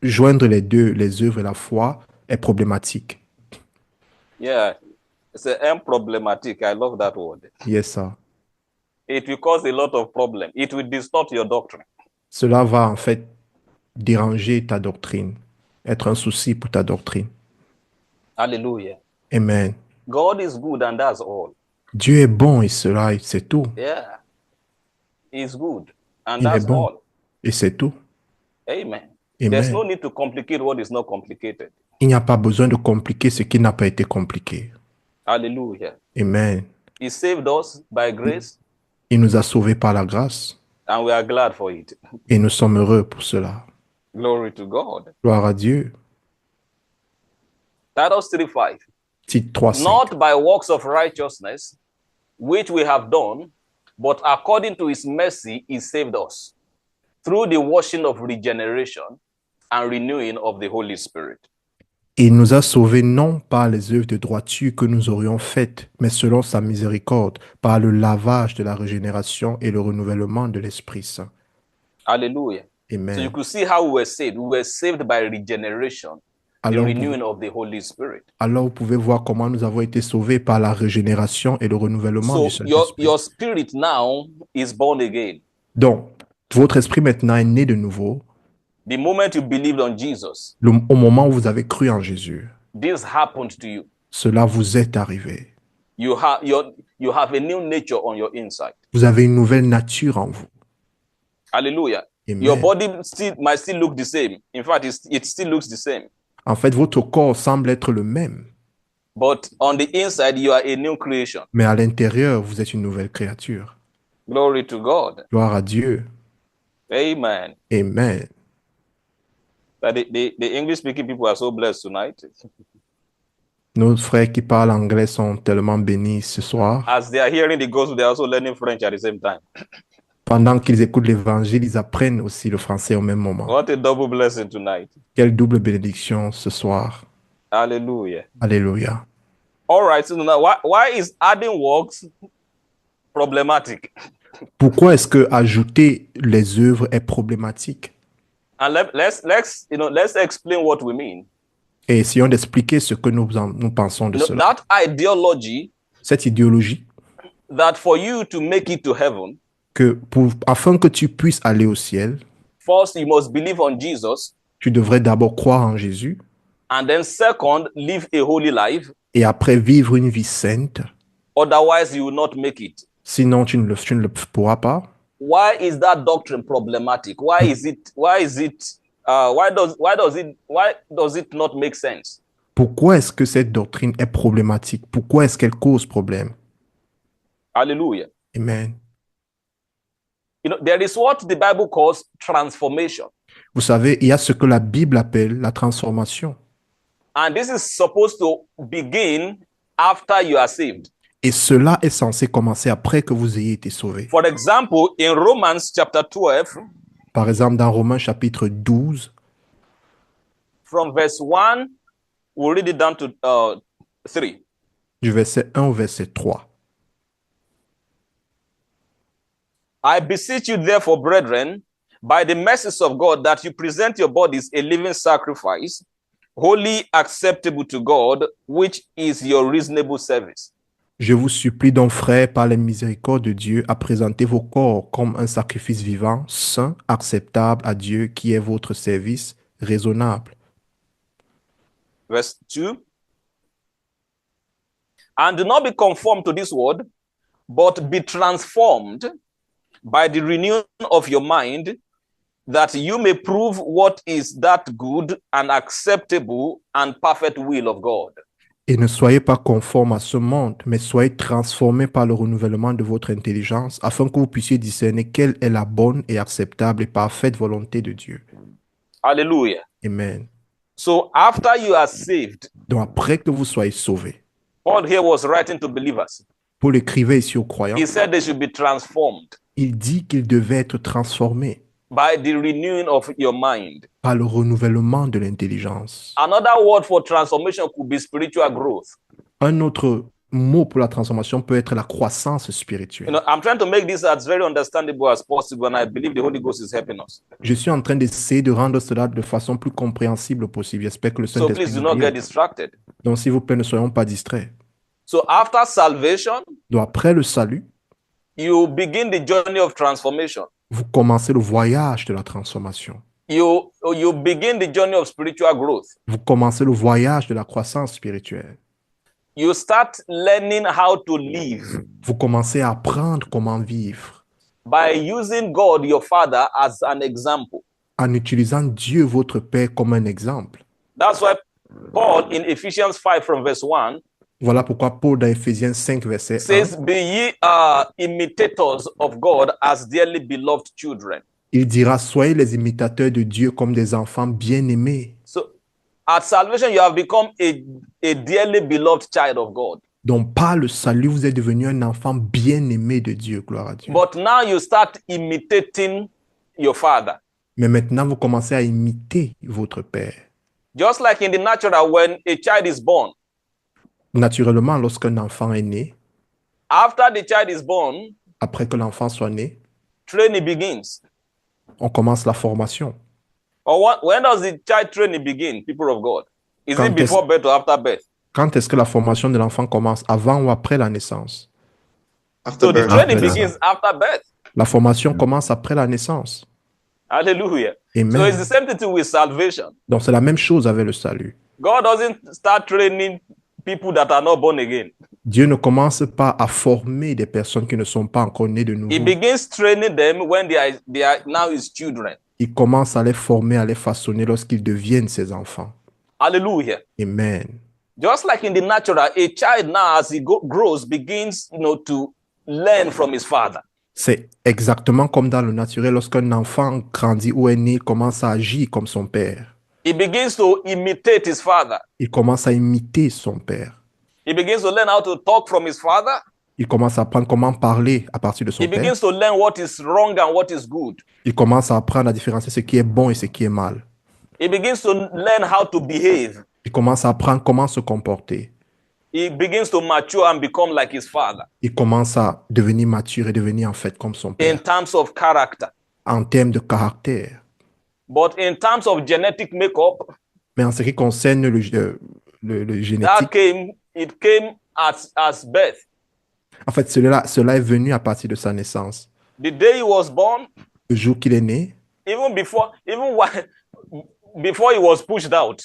joindre les deux, les œuvres et la foi, est problématique. Yeah, it's problematic. I love that word. Yes, sir. It will cause a lot of problems. It will distort your doctrine. Cela va en fait déranger ta doctrine, être un souci pour ta doctrine. Hallelujah. Amen. God is good and that's all. Dieu est bon et cela, c'est tout. Yeah. He's good and Il est that's bon. all. Et c'est tout. Amen. Amen. There's no need to complicate what is not complicated. Il n'y a pas besoin de compliquer ce qui n'a pas été compliqué. Hallelujah. Amen. He saved us by grace Il nous a sauvés par la grâce and we are glad for it. et nous sommes heureux pour cela. Glory to God. Gloire à Dieu. Titus 3:5. Tite 3, 5. Not by works of righteousness, which we have done, but according to his mercy, he saved us through the washing of regeneration and renewing of the Holy Spirit. Il nous a sauvés non par les œuvres de droiture que nous aurions faites, mais selon sa miséricorde, par le lavage de la régénération et le renouvellement de l'Esprit Saint. Hallelujah. So you Amen. could see how we were saved. We were saved by regeneration, the Alors, renewing of the Holy Spirit. alors vous pouvez voir comment nous avons été sauvés par la régénération et le renouvellement So du Saint-Esprit. your spirit now is born again. Donc, votre esprit maintenant est né de nouveau. The moment you believed on Jesus, Au moment où vous avez cru en Jésus, this happened to you. cela vous est arrivé. You have a new nature on your inside. Vous avez une nouvelle nature en vous. Hallelujah. Amen. Your body might still look the same. In fact, it still looks the same. En fait, votre corps semble être le même, But on the inside, you are a new creation. mais à l'intérieur, vous êtes une nouvelle créature. Glory to God. Gloire à Dieu. Amen. Amen. But the English-speaking people are so blessed tonight. Nos frères qui parlent anglais sont tellement bénis ce soir. As they are hearing the gospel, they are also learning French at the same time. Pendant qu'ils écoutent l'évangile, ils apprennent aussi le français au même moment. What a double blessing tonight. Quelle double bénédiction ce soir. Hallelujah. Alléluia. All right. So now, why is adding works problematic? Pourquoi est-ce que ajouter les œuvres est problématique? And let's explain what we mean. Et essayons d'expliquer ce que nous pensons de cela. That ideology Cette idéologie that for you to make it to heaven, que afin que tu puisses aller au ciel, first you must believe on Jesus, tu devrais d'abord croire en Jésus and then second, live a holy life. et après vivre une vie sainte. Otherwise, you will not make it. Sinon, tu ne le pourras pas. Why is that doctrine problematic? Why does it not make sense? Pourquoi est-ce que cette doctrine est problématique? Pourquoi est-ce qu'elle cause problème? Hallelujah. Amen. There is what the Bible calls transformation. Vous savez, il y a ce que la Bible appelle la transformation. And this is supposed to begin after you are saved. Et cela est censé commencer après que vous ayez été sauvés. For example, in Romans chapter 12, Par exemple, dans Romains chapitre 12, from verse 1, we'll read it down to 3. du verset 1 au verset 3. I beseech you, therefore, brethren, by the mercies of God, that you present your bodies a living sacrifice, wholly acceptable to God, which is your reasonable service. Je vous supplie donc, frères, par les miséricordes de Dieu, à présenter vos corps comme un sacrifice vivant, saint, acceptable à Dieu, qui est votre service raisonnable. Verse 2. And do not be conformed to this world, but be transformed by the renewing of your mind, that you may prove what is that good and acceptable and perfect will of God. Et ne soyez pas conformes à ce monde, mais soyez transformés par le renouvellement de votre intelligence, afin que vous puissiez discerner quelle est la bonne et acceptable et parfaite volonté de Dieu. Hallelujah. Amen. So after you are saved, Donc après que vous soyez sauvés, Paul here was writing to believers. Paul écrivait ici aux croyants, He said they should be transformed il dit qu'ils devaient être transformés by the renewing of your mind. par le renouvellement de l'intelligence. Another word for transformation could be spiritual growth. Un autre mot pour la transformation peut être la croissance You spirituelle. know, I'm trying to make this as very understandable as possible, and I believe the Holy Ghost is helping us. Je suis en train d'essayer de rendre cela de façon plus compréhensible possible. J'espère que le So Saint-Esprit please do nous not get aide. distracted. Donc s'il vous plaît, ne soyons pas distraits. So after salvation, Donc après le salut, you begin the journey of transformation. vous commencez le voyage de la transformation. You begin the journey of spiritual growth. Vous commencez le voyage de la croissance spirituelle. You start learning how to live Vous commencez à apprendre comment vivre by using God, your Father, as an example. en utilisant Dieu, votre Père, comme un exemple. That's why Paul in Ephesians 5 from verse 1 Voilà pourquoi Paul dans Éphésiens 5, verset 1, says, Be ye imitators of God as dearly beloved children. il dira, soyez les imitateurs de Dieu comme des enfants bien-aimés. So at salvation, you have become a dearly beloved child of God. Donc par le salut, vous êtes devenu un enfant bien-aimé de Dieu, gloire à Dieu. But now you start imitating your father. Mais maintenant, vous commencez à imiter votre Père. Just like in the natural, when a child is born, Naturellement, lorsqu'un enfant est né, after the child is born, après que l'enfant soit né, training begins. on commence la formation. Or when does the child training begin, people of God? Is Quand it before birth or after birth? Quand est-ce que la formation de l'enfant commence? Avant ou après la naissance? After So the birth. training After begins after birth. La formation commence après la naissance. Hallelujah. So Amen. it's the same thing with salvation. Donc c'est la même chose avec le salut. God doesn't start training people that are not born again. Dieu ne commence pas à former des personnes qui ne sont pas encore nées de He nouveau. begins training them when they are now his children. Il commence à les former, à les façonner lorsqu'ils deviennent ses enfants. Hallelujah. Amen. Just like in the natural, a child now as he grows begins, to learn from his father. C'est exactement comme dans le naturel, lorsqu'un enfant grandit ou est né, il commence à agir comme son père. He begins to imitate his father. Il commence à imiter son père. He begins to learn how to talk from his father. Il commence à apprendre comment parler à partir de son He père. begins to learn what is wrong and what is good. Il commence à apprendre à différencier ce qui est bon et ce qui est mal. He begins to learn how to behave. Il commence à apprendre comment se comporter. He begins to mature and become like his father Il commence à devenir mature et devenir en fait comme son in père terms of character. en termes de caractère. But in terms of genetic makeup, Mais en ce qui concerne le génétique, it came as birth. en fait, cela est venu à partir de sa naissance. The day he was born, Le jour qu'il est né, even before he was pushed out,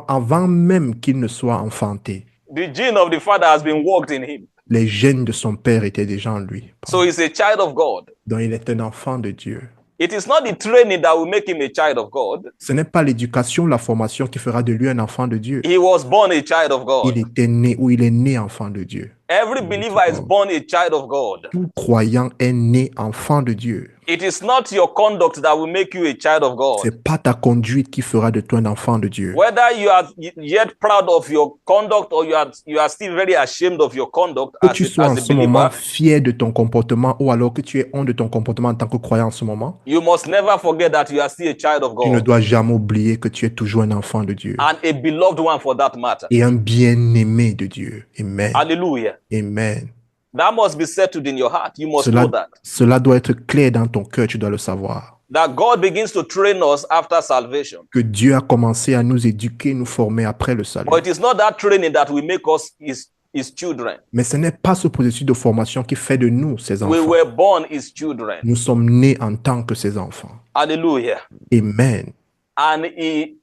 avant même qu'il ne soit enfanté, the gene of the father has been worked in him. les gènes de son père étaient déjà en lui. So he's a child of God. Donc il est un enfant de Dieu. It is not the training that will make him a child of God. Ce n'est pas l'éducation, la formation qui fera de lui un enfant de Dieu. He was born a child of God. Il était né ou il est né enfant de Dieu. Every believer is born a child of God. Tout croyant est né enfant de Dieu. It is not your conduct that will make you a child of God. C'est pas ta conduite qui fera de toi un enfant de Dieu. Whether you are yet proud of your conduct or you are still very ashamed of your conduct Que as tu a, sois en as a ce moment believer, fier de ton comportement ou alors que tu aies honte de ton comportement en tant que croyant en ce moment, you must never forget that you are still a child of tu ne God dois jamais oublier que tu es toujours un enfant de Dieu and a beloved one for that matter. et un bien-aimé de Dieu. Amen. Hallelujah. Amen. That must be settled in your heart. You must know that. Cela doit être clair dans ton cœur, tu dois le savoir. That God begins to train us after salvation. Que Dieu a commencé à nous éduquer, nous former après le salut. But it is not that training that will make us his children. Mais ce n'est pas ce processus de formation qui fait de nous ses enfants. We were born his children. Nous sommes nés en tant que ses enfants. Hallelujah. Amen. And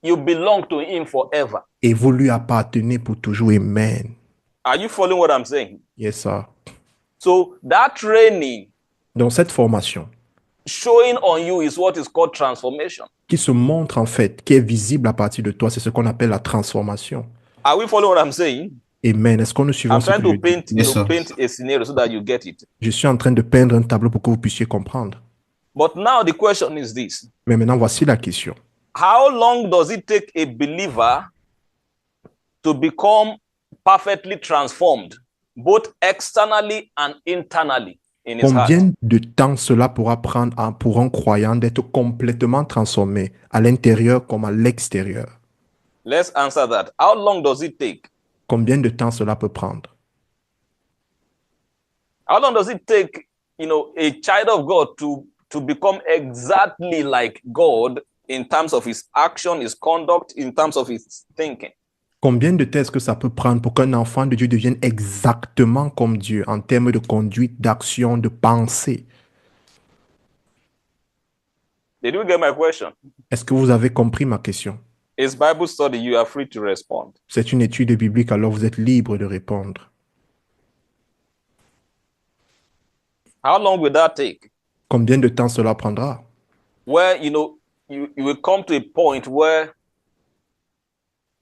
you belong to him forever. Et vous lui appartenez pour toujours. Amen. Are you following what I'm saying? Yes, sir. So that training Donc cette formation showing on you is what is called transformation. qui se montre en fait, qui est visible à partir de toi, c'est ce qu'on appelle la transformation. Are we following what I'm saying? Amen. Est-ce que nous suivons I'm ce que trying je to dis? paint, Yes, sir. paint a scenario so that you get it. Je suis en train de peindre un tableau pour que vous puissiez comprendre. But now the question is this. Mais maintenant, voici la question. How long does it take a believer to become perfectly transformed, both externally and internally in his heart? Combien de temps cela pourra prendre pour un croyant d'être complètement transformé à l'intérieur comme à l'extérieur? Let's answer that. How long does it take? Combien de temps cela peut prendre? How long does it take, a child of God to become exactly like God in terms of his action, his conduct, in terms of his thinking? Combien de temps est-ce que ça peut prendre pour qu'un enfant de Dieu devienne exactement comme Dieu en termes de conduite, d'action, de pensée? Did you get my question? Est-ce que vous avez compris ma question? It's Bible study. You are free to respond. C'est une étude biblique, alors vous êtes libre de répondre. How long will that take? Combien de temps cela prendra? Where, you will come to a point where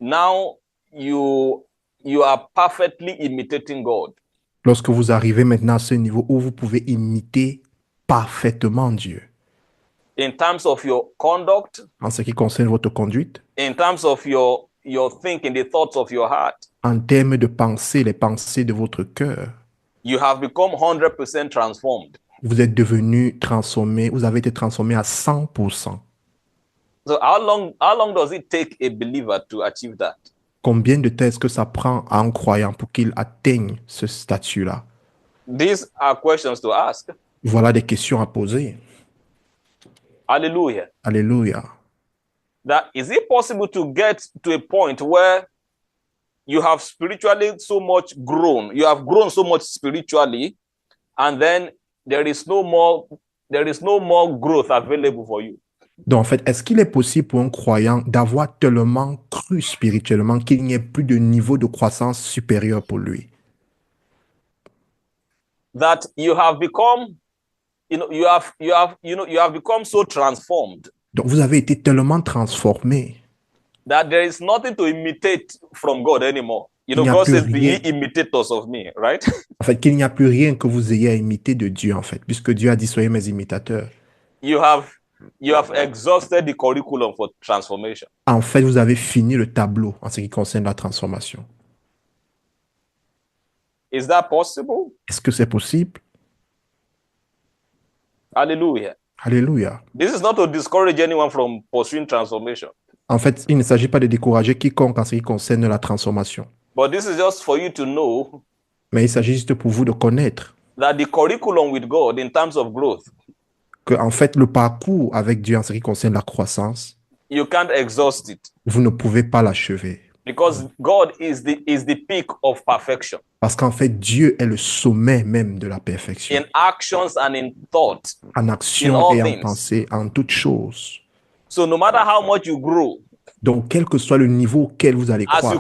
now you are perfectly imitating God. Lorsque vous arrivez maintenant à ce niveau où vous pouvez imiter parfaitement Dieu, In terms of your conduct, en ce qui concerne votre conduite, in terms of your thinking, the thoughts of your heart, en termes de pensée, les pensées de votre cœur, you have become 100% transformed. vous êtes devenu transformé, vous avez été transformé à 100%. So how long does it take a believer to achieve that? Combien de temps est-ce que ça prend à un croyant pour qu'il atteigne ce statut-là? These are questions to ask. Voilà des questions à poser. Hallelujah. Alléluia. That is it possible to get to a point where you have spiritually so much grown, you have grown so much spiritually, and then there is no more growth available for you? Donc, en fait, est-ce qu'il est possible pour un croyant d'avoir tellement cru spirituellement qu'il n'y ait plus de niveau de croissance supérieur pour lui? That you have become, you have become so transformed Donc, vous avez été tellement transformé. that there is nothing to imitate from God anymore. Il n'y a God plus says, "Be ye rien. imitators of me," right? En fait, qu'il n'y a plus rien que vous ayez à imiter de Dieu, en fait, puisque Dieu a dit, soyez mes imitateurs. You have exhausted the curriculum for transformation. En fait, vous avez fini le tableau en ce qui concerne la transformation. Is that possible? Est-ce que c'est possible? Hallelujah. Alléluia. This is not to discourage anyone from pursuing transformation, En fait, il ne s'agit pas de décourager quiconque en ce qui concerne la transformation, but this is just for you to know mais il s'agit juste pour vous de connaître that the curriculum with God in terms of growth, que, en fait, le parcours avec Dieu en ce qui concerne la croissance, you can't exhaust it vous ne pouvez pas l'achever. because God is the peak of perfection Parce qu'en fait, Dieu est le sommet même de la perfection, in actions and in thought. en In action all et en things. pensée, en toutes choses. So no matter how much you grow, Donc, quel que soit le niveau auquel vous allez as croire,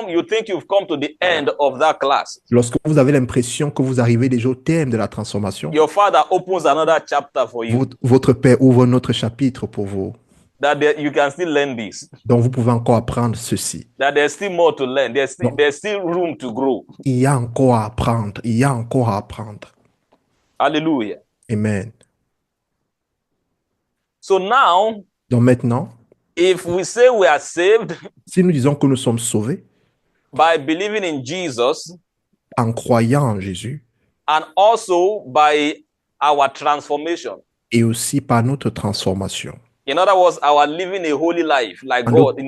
you think you've come to the end of that class, lorsque vous avez l'impression que vous arrivez déjà au terme de la transformation, your Father opens another chapter for you. votre Père ouvre un autre chapitre pour vous. you can still learn this. Donc, vous pouvez encore apprendre ceci. That there's still more to learn. Non. There's still room to grow. Il y a encore à apprendre. Il y a encore à apprendre. Hallelujah. Amen. So now, Donc maintenant, if we say we are saved si nous disons que nous sommes sauvés by believing in Jesus en croyant en Jésus and also by our transformation, et aussi par notre transformation, in other words, our living a holy life like And God,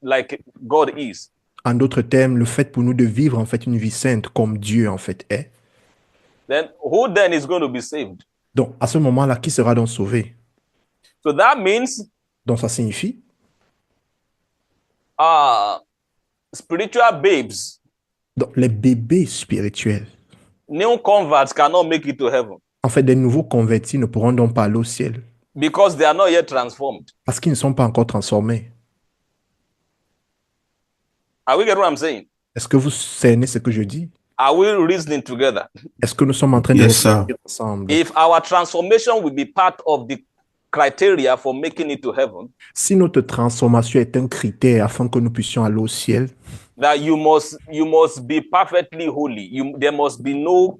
like God is, en d'autres termes, le fait pour nous de vivre en fait une vie sainte comme Dieu en fait est. then who then is going to be saved? Donc à ce moment-là, qui sera donc sauvé? So that means Donc ça signifie spiritual babes, donc, les bébés spirituels. new converts cannot make it to heaven En fait, des nouveaux convertis ne pourront donc pas aller au ciel because they are not yet transformed. parce qu'ils ne sont pas encore transformés. Are we getting what I'm saying? Est-ce que vous cernez ce que je dis? Are we reasoning together? Est-ce que nous sommes en train de Yes, sir. réfléchir ensemble? If our transformation will be part of the criteria for making it to heaven, Si notre transformation est un critère afin que nous puissions aller au ciel, that you must be perfectly holy. There must be no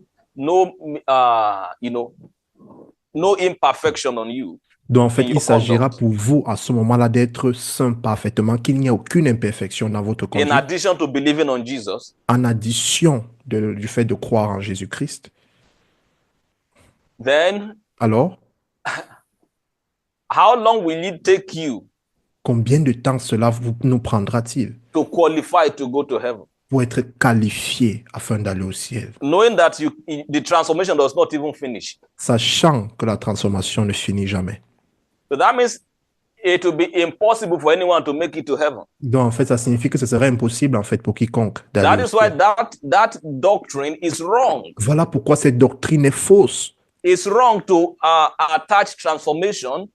imperfection on you. donc en fait, In il your s'agira conduct. pour vous à ce moment-là d'être saint parfaitement, qu'il n'y ait aucune imperfection dans votre In conduite, addition to believing on Jesus, en addition du fait de croire en Jésus-Christ. then Alors, how long will it take you combien de temps cela nous prendra-t-il to qualify to go to heaven? pour être qualifié afin d'aller au ciel, Knowing that the transformation does not even finish. sachant que la transformation ne finit jamais. So that means it will be impossible for anyone to make it to heaven. Donc en fait, ça signifie que ce serait impossible en fait pour quiconque That d'aller au is why ciel. that doctrine is wrong. Voilà pourquoi cette doctrine est fausse. It's wrong to attach transformation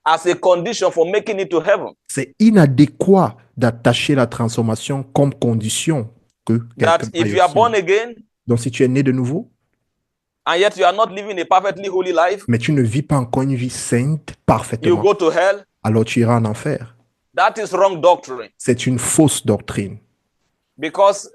as a condition for making it to heaven. C'est inadéquat d'attacher la transformation comme condition que That quelqu'un if aille you au are born ciel. again Donc si tu es né de nouveau, and yet you are not living a perfectly holy life, mais tu ne vis pas encore une vie sainte you parfaitement, go to hell. alors tu iras en enfer. That is wrong doctrine. C'est une fausse doctrine. Because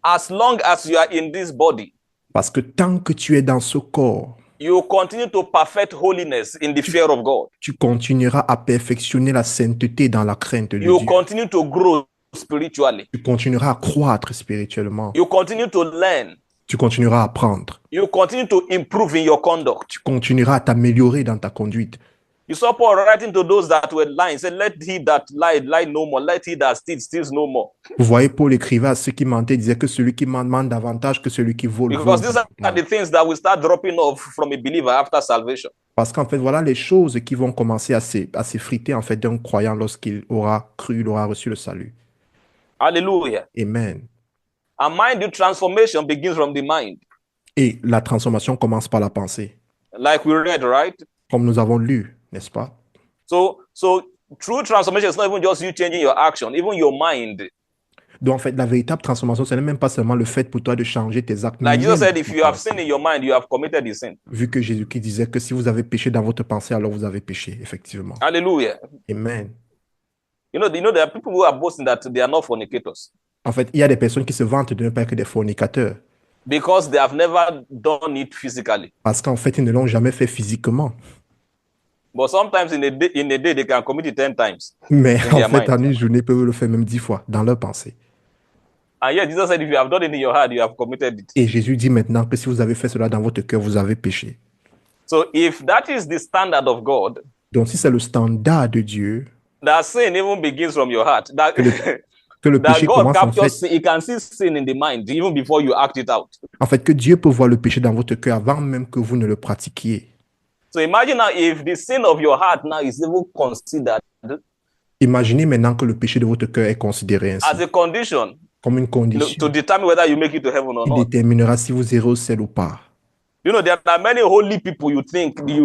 as long as you are in this body, Parce que tant que tu es dans ce corps, you continue to perfect holiness in the fear of God. tu continueras à perfectionner la sainteté dans la crainte de You Dieu. continue to grow spiritually. Tu continueras à croître spirituellement. You continue to learn. Tu continueras à apprendre. You continue to improve in your conduct. Tu continueras à t'améliorer dans ta conduite. You saw Paul writing to those that were lying. He said, let he that lied, lie no more. Let he that steals no more. Vous voyez, Paul écrivait à ceux qui mentaient, disait que celui qui ment davantage que celui qui vole. Because vole these are the things that will start dropping off from a believer after salvation. Parce qu'en fait, voilà les choses qui vont commencer à s'effriter en fait d'un croyant lorsqu'il aura cru, il aura reçu le salut. Hallelujah. Amen. And mind you, transformation begins from the mind. Et la transformation commence par la pensée, Like we read, right? comme nous avons lu, n'est-ce pas? So true transformation is not even just you changing your action, even your mind. Donc en fait, la véritable transformation, ce n'est même pas seulement le fait pour toi de changer tes actes. Like mais Jesus même said, if you have sinned in your mind, you have committed the sin. vu que Jésus-Christ disait que si vous avez péché dans votre pensée, alors vous avez péché, effectivement. Hallelujah. Amen. You know, there are people who are boasting that they are not fornicators En fait, il y a des personnes qui se vantent de ne pas être des fornicateurs because they have never done it physically. parce qu'en fait, ils ne l'ont jamais fait physiquement. But sometimes in a day they can commit it 10 times. Mais In en their fait, mind. en une journée, ils peuvent le faire même 10 fois dans leur pensée. And yet Jesus said, if you have done it in your heart, you have committed it. Et Jésus dit maintenant que si vous avez fait cela dans votre cœur, vous avez péché. So if that is the standard of God, Donc, si c'est le standard de Dieu, that sin even begins from your heart. That, que le that péché God commence en captures fait, sin, he can see sin in the mind even before you act it out. en fait, que Dieu peut voir le péché dans votre cœur avant même que vous ne le pratiquiez. So imagine now if the sin of your heart now is even considered Imaginez maintenant que le péché de votre cœur est considéré ainsi, as a condition comme une to condition determine whether you make it to heaven or qui not. déterminera si vous irez au ciel ou pas. You know, there are many holy people you think they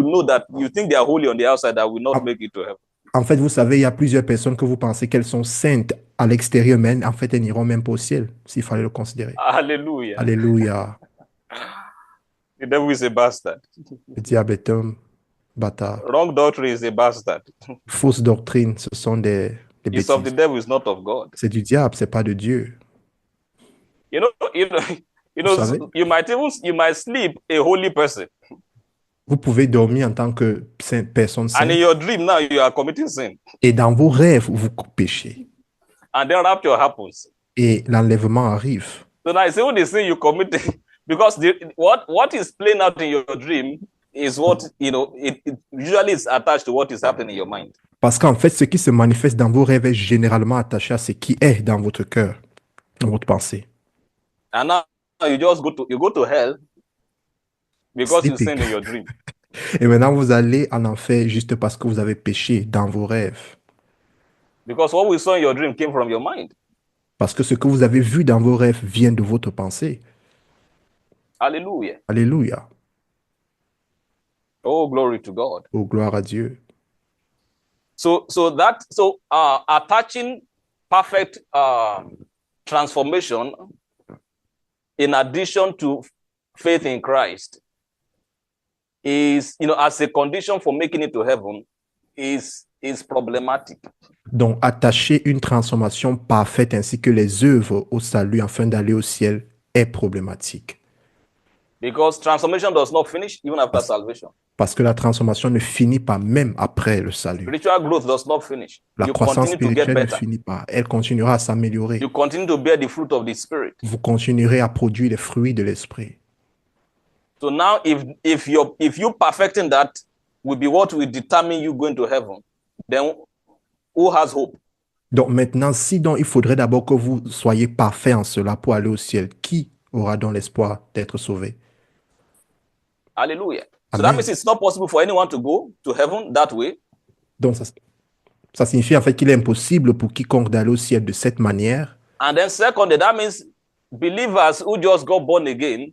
are holy on the outside that will not make it to heaven. En fait, vous savez, il y a plusieurs personnes que vous pensez qu'elles sont saintes à l'extérieur, mais en fait, elles n'iront même pas au ciel, s'il fallait le considérer. Hallelujah. Alléluia. The devil is a bastard. Le diable est homme. bâtard. Wrong doctrine is a bastard. Fausse doctrine, ce sont des It's of the bêtises. devil, it's not of God. C'est du diable, c'est pas de Dieu. You know, you know, you Vous know, savez, you might sleep a holy person, vous pouvez dormir en tant que personne and in sainte your dream now you are committing sin, et dans vos rêves, vous péchez. and then rapture happens. Et l'enlèvement arrive. So now it's only sin you committed because what is playing out in your dream is what it usually is attached to what is happening in your mind. Parce qu'en fait, ce qui se manifeste dans vos rêves est généralement attaché à ce qui est dans votre cœur, dans votre pensée. And now you just go to hell because you Sleeping. sinned in your dream. Et maintenant, vous allez en enfer juste parce que vous avez péché dans vos rêves. Because what we saw in your dream came from your mind. Parce que ce que vous avez vu dans vos rêves vient de votre pensée. Hallelujah. Alléluia. Oh, glory to God. Oh, gloire à Dieu. So attaching perfect transformation in addition to faith in Christ is, as a condition for making it to heaven is problematic. Donc, attacher une transformation parfaite ainsi que les œuvres au salut afin d'aller au ciel est problématique. Because transformation does not finish even after salvation. Parce que la transformation ne finit pas même après le salut. Spiritual growth does not finish. La You croissance continue to get spirituelle ne better. finit pas. Elle continuera à s'améliorer. You continue to bear the fruit of the Spirit. Vous continuerez à produire les fruits de l'esprit. So now if you perfecting that will be what will determine you going to heaven, then who has hope? Donc maintenant, si donc il faudrait d'abord que vous soyez parfait en cela pour aller au ciel, qui aura donc l'espoir d'être sauvé? Hallelujah. So Amen. that means it's not possible for anyone to go to heaven that way. Donc ça signifie en fait qu'il est impossible pour quiconque d'aller au ciel de cette manière. And then secondly, that means believers who just got born again,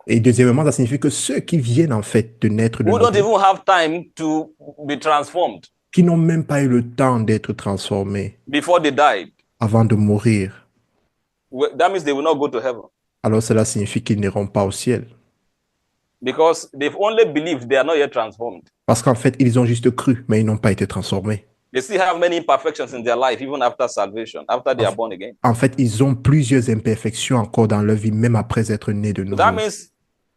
Et deuxièmement, ça signifie que ceux qui viennent en fait de naître de who don't nouveau, even have time to be transformed qui n'ont même pas eu le temps d'être transformés before they died, avant de mourir, that means they will not go to heaven alors cela signifie qu'ils n'iront pas au ciel. because they've only believed, they are not yet transformed. Parce qu'en fait, ils ont juste cru, mais ils n'ont pas été transformés. They still have many imperfections in their life, even after salvation, after they are born again. En fait, ils ont plusieurs imperfections encore dans leur vie, même après être nés de So nouveau. that means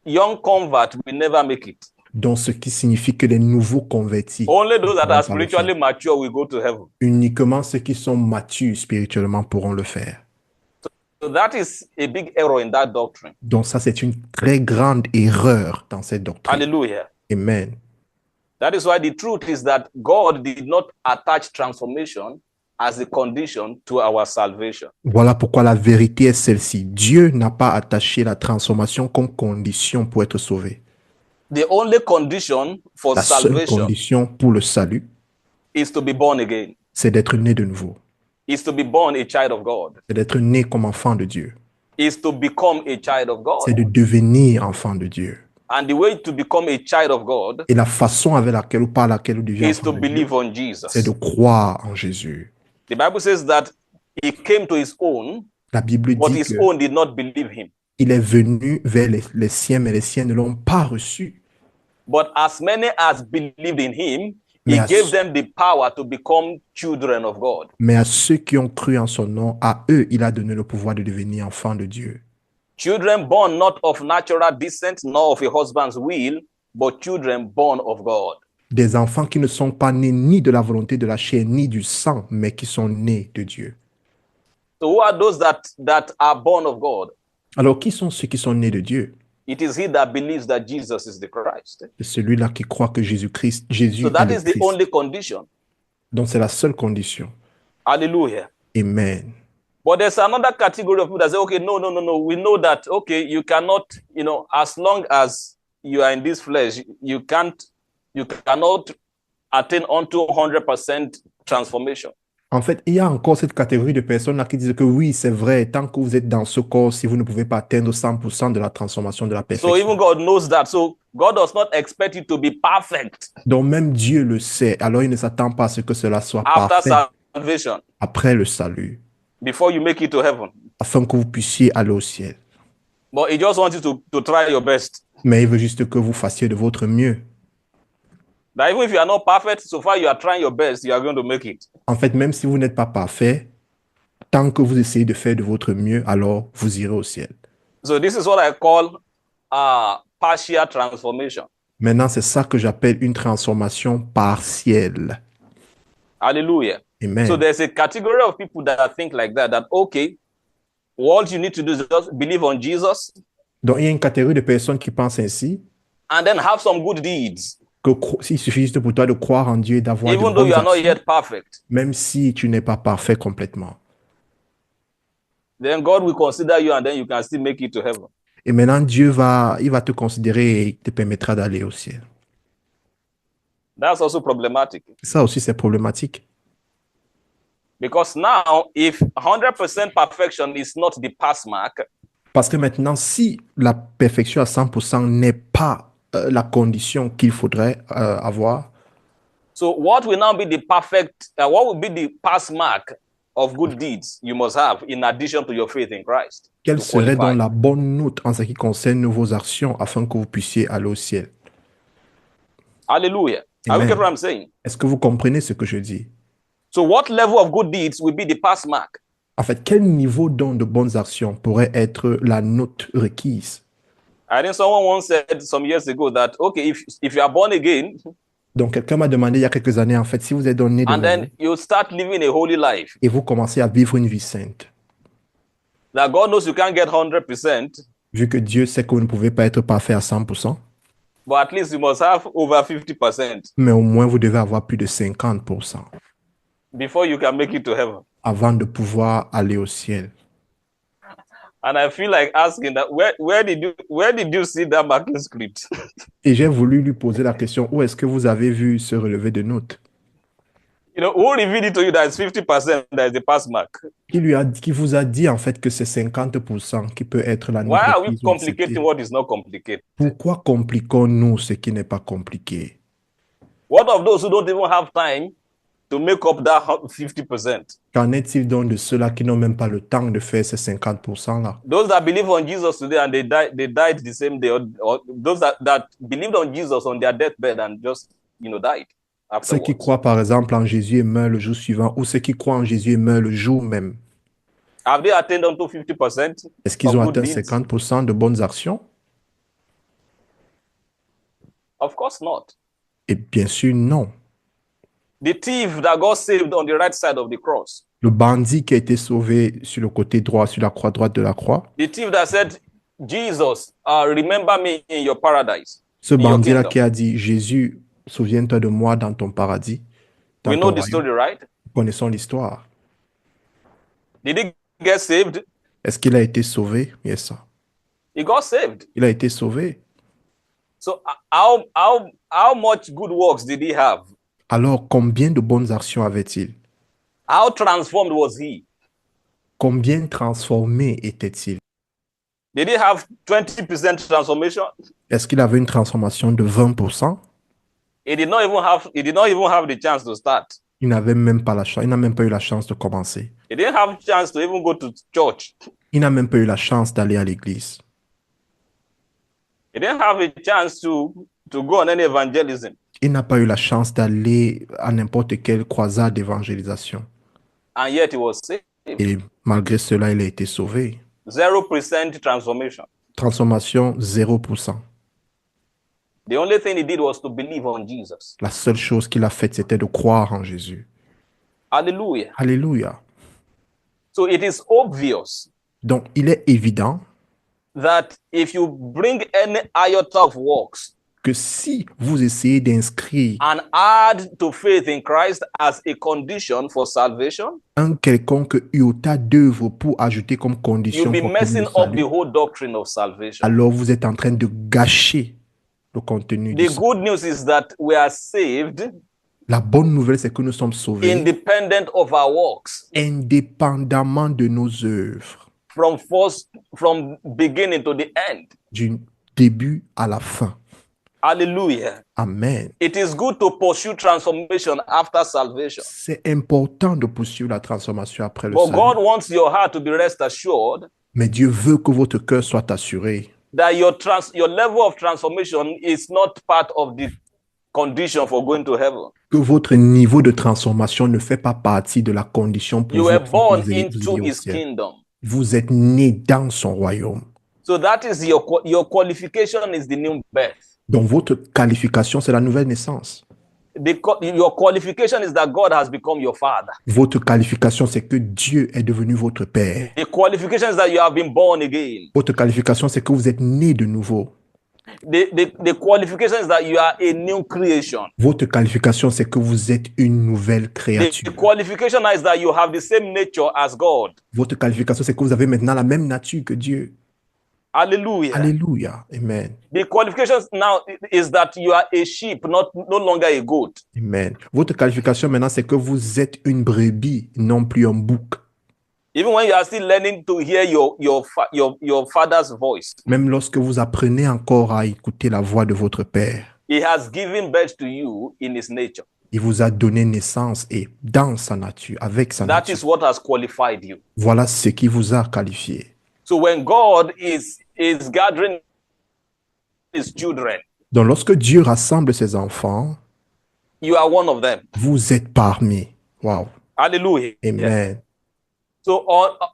young convert will never make it. Donc, ce qui signifie que les nouveaux convertis, Only those that pourront are pas le spiritually faire. mature will go to heaven. Uniquement ceux qui sont matures spirituellement pourront le faire. So that is a big error in that doctrine. Donc ça, c'est une très grande erreur dans cette doctrine. Hallelujah. Amen. That is why the truth is that God did not attach transformation as a condition to our salvation. Voilà pourquoi la vérité est celle-ci. Dieu n'a pas attaché la transformation comme condition pour être sauvé. The only condition for La seule salvation condition pour le salut, is to be born again, c'est d'être né de nouveau. is to be born a child of God, C'est d'être né comme enfant de Dieu. is to become a child of C'est de God. devenir enfant de Dieu. And the way to become a child of God Et la façon avec laquelle ou par laquelle on devient is to enfant de Dieu, believe on Jesus. c'est de croire en Jésus. The Bible says that he came to his own, La Bible but dit his own did not believe him. qu'il est venu vers les siens, mais les siens ne l'ont pas reçu. But as many as believed in him, he Mais gave them the power to become children of God. Mais à ceux qui ont cru en son nom, à eux, il a donné le pouvoir de devenir enfants de Dieu. Children born not of natural descent, nor of a husband's will, but children born of God. Des enfants qui ne sont pas nés ni de la volonté de la chair, ni du sang, mais qui sont nés de Dieu. So who are those that are born of God? Alors, qui sont ceux qui sont nés de Dieu? It is he that believes that Jesus is the Christ. C'est celui-là qui croit que Jésus So est that le is the Christ. only condition. Donc, c'est la seule condition. Hallelujah. Amen. But there's another category of people that say, okay, no. We know that, okay, you cannot, as long as you are in this flesh, you cannot attain unto 100% transformation. En fait, il y a encore cette catégorie de personnes-là qui disent que oui, c'est vrai, tant que vous êtes dans ce corps, si vous ne pouvez pas atteindre 100% de la transformation de la So perfection. even God knows that. So God does not expect you to be perfect Donc, même Dieu le sait. Alors, il ne s'attend pas à ce que cela soit after parfait salvation, après le salut, before you make it to heaven. afin que vous puissiez aller au ciel. But he just wants you to try your best. Mais il veut juste que vous fassiez de votre mieux. That even if you are not perfect, so far you are trying your best, you are going to make it. En fait, même si vous n'êtes pas parfait, tant que vous essayez de faire de votre mieux, alors vous irez au ciel. So this is what I call partial transformation. Maintenant, c'est ça que j'appelle une transformation partielle. Hallelujah. Amen. So there's a category of people that think like that, okay, what you need to do is just believe on Jesus Donc, il y a une catégorie de personnes qui pensent ainsi, and then have some good deeds, il suffit juste pour toi de croire en Dieu et d'avoir de even though bonnes you are not actions, yet perfect. même si tu n'es pas parfait complètement. Then God will consider you and then you can still make it to heaven. Et maintenant, il va te considérer et te permettra d'aller au ciel. That's also problematic. Ça aussi, c'est problématique. Because now, if 100% perfection is not the pass mark, Parce que maintenant, si la perfection à 100% n'est pas la condition qu'il faudrait avoir, so what will now be the perfect, what will be the pass mark of good deeds you must have in addition to your faith in Christ? quelle to serait qualify? donc la bonne note en ce qui concerne vos actions afin que vous puissiez aller au ciel? Hallelujah. Are you Amen. get what I'm saying? Est-ce que vous comprenez ce que je dis? So what level of good deeds will be the pass mark? En fait, quel niveau donc de bonnes actions pourrait être la note requise? I think someone once said some years ago that, okay, if you are born again, Donc, quelqu'un m'a demandé il y a quelques années, en fait, si vous êtes donné de and nouveau then you start living a holy life, et vous commencez à vivre une vie sainte, that God knows you can't get 100%, vu que Dieu sait que vous ne pouvez pas être parfait à 100%, but at least you must have over 50% mais au moins vous devez avoir plus de 50% before you can make it to heaven. avant de pouvoir aller au ciel. And I feel like asking that, where did you see that marking script? Et j'ai voulu lui poser la question, où est-ce que vous avez vu ce relevé de notes? You know, who revealed it to you that it's 50% that is the pass mark? Qui vous a dit en fait que c'est 50% qui peut être la note Why are we requise ou acceptée? complicating what is not complicated? Pourquoi compliquons-nous ce qui n'est pas compliqué? What of those who don't even have time to make up that 50%? Qu'en est-il donc de ceux-là qui n'ont même pas le temps de faire ces 50%-là? Those that believe on Jesus today and they died the same day, or those that believed on Jesus on their deathbed and just, died Ceux qui afterwards. croient par exemple en Jésus et meurent le jour suivant, ou ceux qui croient en Jésus et meurent le jour même, Have they attained unto 50%? est-ce qu'ils of ont good atteint deeds? 50% de bonnes actions? Of course not. Et bien sûr, non. The thief that God saved on the right side of the cross, Le bandit qui a été sauvé sur le côté droit, sur la croix droite de la croix, the thief that said, Jesus, remember me in your paradise. ce in your bandit-là kingdom. qui a dit, Jésus, souviens-toi de moi dans ton paradis, dans We ton know the royaume. story, right? Connaissons l'histoire. Did he get saved? Est-ce qu'il a été sauvé? Yes, sir. He got saved. Il a été sauvé. So how much good works did he have? Alors, combien de bonnes actions avait-il? How transformed was he? Combien transformé était-il? Did he have 20% transformation? Est-ce qu'il avait une transformation de 20%? He did not even have the chance to start. Il n'avait même pas la chance. Il n'a même pas eu la chance de commencer. He didn't have a chance to even go to church. Il n'a même pas eu la chance d'aller à l'église. He didn't have a chance to go on any evangelism. Il n'a pas eu la chance d'aller à n'importe quelle croisade d'évangélisation. And yet he was saved. Et malgré cela, il a été sauvé. 0% transformation. Transformation 0%. The only thing he did was to believe on Jesus. La seule chose qu'il a faite, c'était de croire en Jésus. Hallelujah. Alléluia. So it is obvious Donc, il est évident that if you bring any iota of works que si vous essayez d'inscrire and add to faith in Christ as a condition for salvation, un quelconque iota d'œuvre pour ajouter comme condition you'll be pour messing obtenir le up the salut, whole doctrine of salvation. alors vous êtes en train de gâcher le contenu du The salut. good news is that we are saved La bonne nouvelle, c'est que nous sommes sauvés independent of our works indépendamment de nos œuvres, from beginning to the end. du début à la fin. Hallelujah. Amen. It is good to pursue transformation after salvation. C'est important de poursuivre la transformation après le But God salut. wants your heart to be rest assured Mais Dieu veut que votre cœur soit assuré that your level of transformation is not part of the condition for going to heaven. Que votre niveau de transformation ne fait pas partie de la condition pour You vous were que born vous ayez into au his ciel. kingdom. Vous êtes né dans son royaume. So that is your qualification is the new birth. Donc votre qualification, c'est la nouvelle naissance. Your qualification is that God has become your father. Votre qualification, c'est que Dieu est devenu votre Père. The qualification is that you have been born again. Votre qualification, c'est que vous êtes né de nouveau. The qualification is that you are a new creation. Votre qualification, c'est que vous êtes une nouvelle The créature. qualification is that you have the same nature as God. Votre qualification, c'est que vous avez maintenant la même nature que Dieu. Hallelujah. Alléluia. Amen. The qualification now is that you are a sheep, no longer a goat. Amen. Votre qualification maintenant, c'est que vous êtes une brebis, non plus un bouc. Even when you are still learning to hear your father's voice, Même lorsque vous apprenez encore à écouter la voix de votre Père, he has given birth to you in his nature. il vous a donné naissance et dans sa nature, avec sa That nature. is what has qualified you. Voilà ce qui vous a qualifié. So when God is gathering his children, Donc lorsque Dieu rassemble ses enfants, you are one of them. vous êtes parmi. Wow. Hallelujah. Amen. So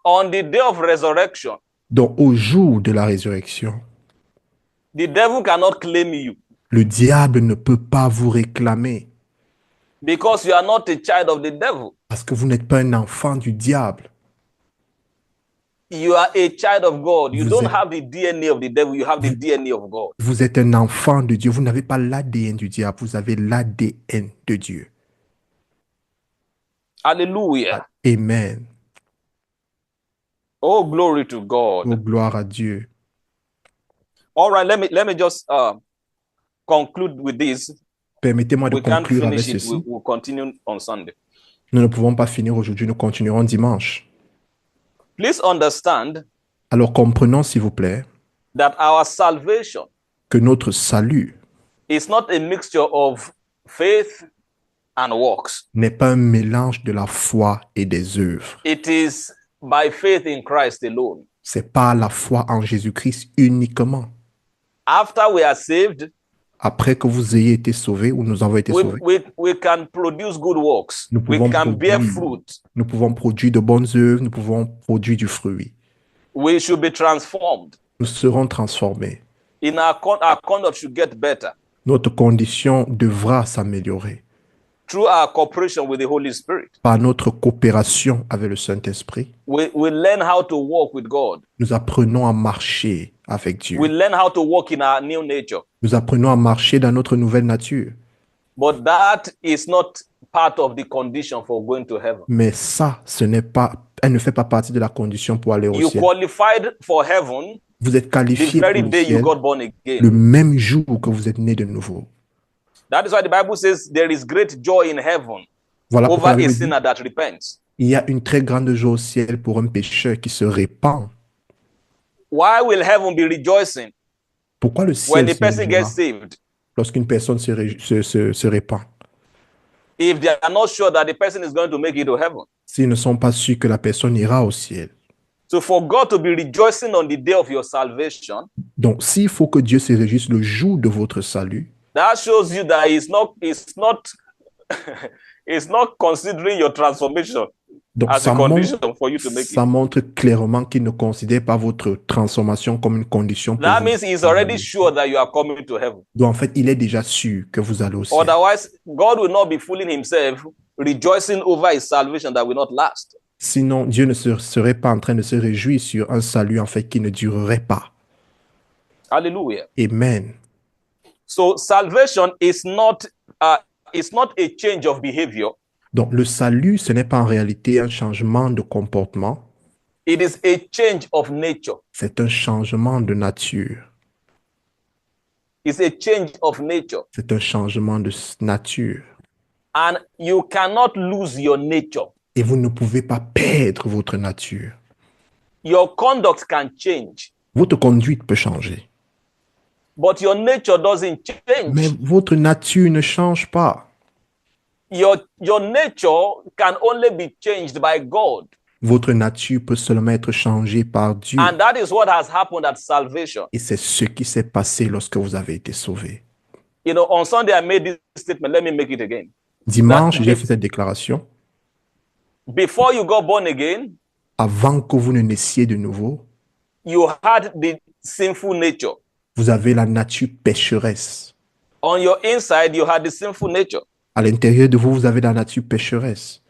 on the day of resurrection, Donc au jour de la résurrection, the devil cannot claim you le diable ne peut pas vous réclamer because you are not a child of the devil. parce que vous n'êtes pas un enfant du diable. You are a child of God. You Vous don't êtes- have the DNA of the devil. You have the DNA of God. Vous êtes un enfant de Dieu. Vous n'avez pas l'ADN du diable, vous avez l'ADN de Dieu. Hallelujah. Amen. Oh, glory to God. Oh, gloire à Dieu. All right, let me just conclude with this. Permettez-moi de We can't conclure avec finish it. ceci. We'll continue on Sunday. Nous ne pouvons pas finir aujourd'hui, nous continuerons dimanche. Please understand Alors comprenons, s'il vous plaît, that our salvation que notre salut is not a mixture of faith and works. n'est pas un mélange de la foi et des œuvres. It is by faith in Christ alone. C'est pas la foi en Jésus-Christ uniquement. After we are saved, Après que vous ayez été sauvés ou nous avons été sauvés, we can produce good works. Nous We pouvons can bear produire. fruit. nous pouvons produire de bonnes œuvres, nous pouvons produire du fruit. We should be transformed. Nous serons transformés. In our conduct should get better Notre condition devra s'améliorer through our cooperation with the Holy Spirit. par notre coopération avec le Saint-Esprit. We learn how to walk with God. Nous apprenons à marcher avec Dieu. We learn how to walk in our new nature. Nous apprenons à marcher dans notre nouvelle nature. But that is not part of the condition for going to heaven. Mais ça, elle ne fait pas partie de la condition pour aller au You ciel. qualified for heaven Vous êtes the qualifié very pour le day you ciel got born again. le même jour que vous êtes né de nouveau. That is why the Bible says there is great joy in heaven Voilà pourquoi over la a Bible dit, sinner that repents. il y a une très grande joie au ciel pour un pécheur qui se répand. Why will heaven be rejoicing Pourquoi le when ciel the se person réjouira gets saved lorsqu'une personne se répand? if they are not sure that the person is going to make it to heaven? S'ils ne sont pas sûrs que la personne ira au ciel. So for God to be rejoicing on the day of your salvation, Donc, s'il faut que Dieu se réjouisse le jour de votre salut, that shows you that it's not it's not considering your transformation donc as ça a condition montre, for you to make ça it. montre clairement qu'il ne considère pas votre transformation comme une condition pour That vous. means he's already sure that you are coming to heaven. Donc, en fait, il est déjà sûr que vous allez au ciel. Otherwise, God will not be fooling himself, rejoicing over his salvation that will not last. Sinon, Dieu ne serait pas en train de se réjouir sur un salut, en fait, qui ne durerait pas. Hallelujah. Amen. So salvation is not a change of behavior. Donc, le salut, ce n'est pas en réalité un changement de comportement, It is a change of nature. c'est un changement de nature. It's a change of nature. C'est un changement de nature. And you cannot lose your nature. Et vous ne pouvez pas perdre votre nature. Your conduct can change, Votre conduite peut changer, but your nature doesn't mais change. votre nature ne change pas. Your nature can only be changed by God. Votre nature peut seulement être changée par Dieu. And that is what has happened at salvation. Et c'est ce qui s'est passé lorsque vous avez été sauvés. You know, on Sunday, I made this statement. Let me make it again. Dimanche, j'ai fait cette déclaration. Before you got born again, Avant que vous ne naissiez de nouveau, you had the sinful nature. vous avez la nature pécheresse. On your inside, you had the sinful nature. À l'intérieur de vous, vous avez la nature pécheresse.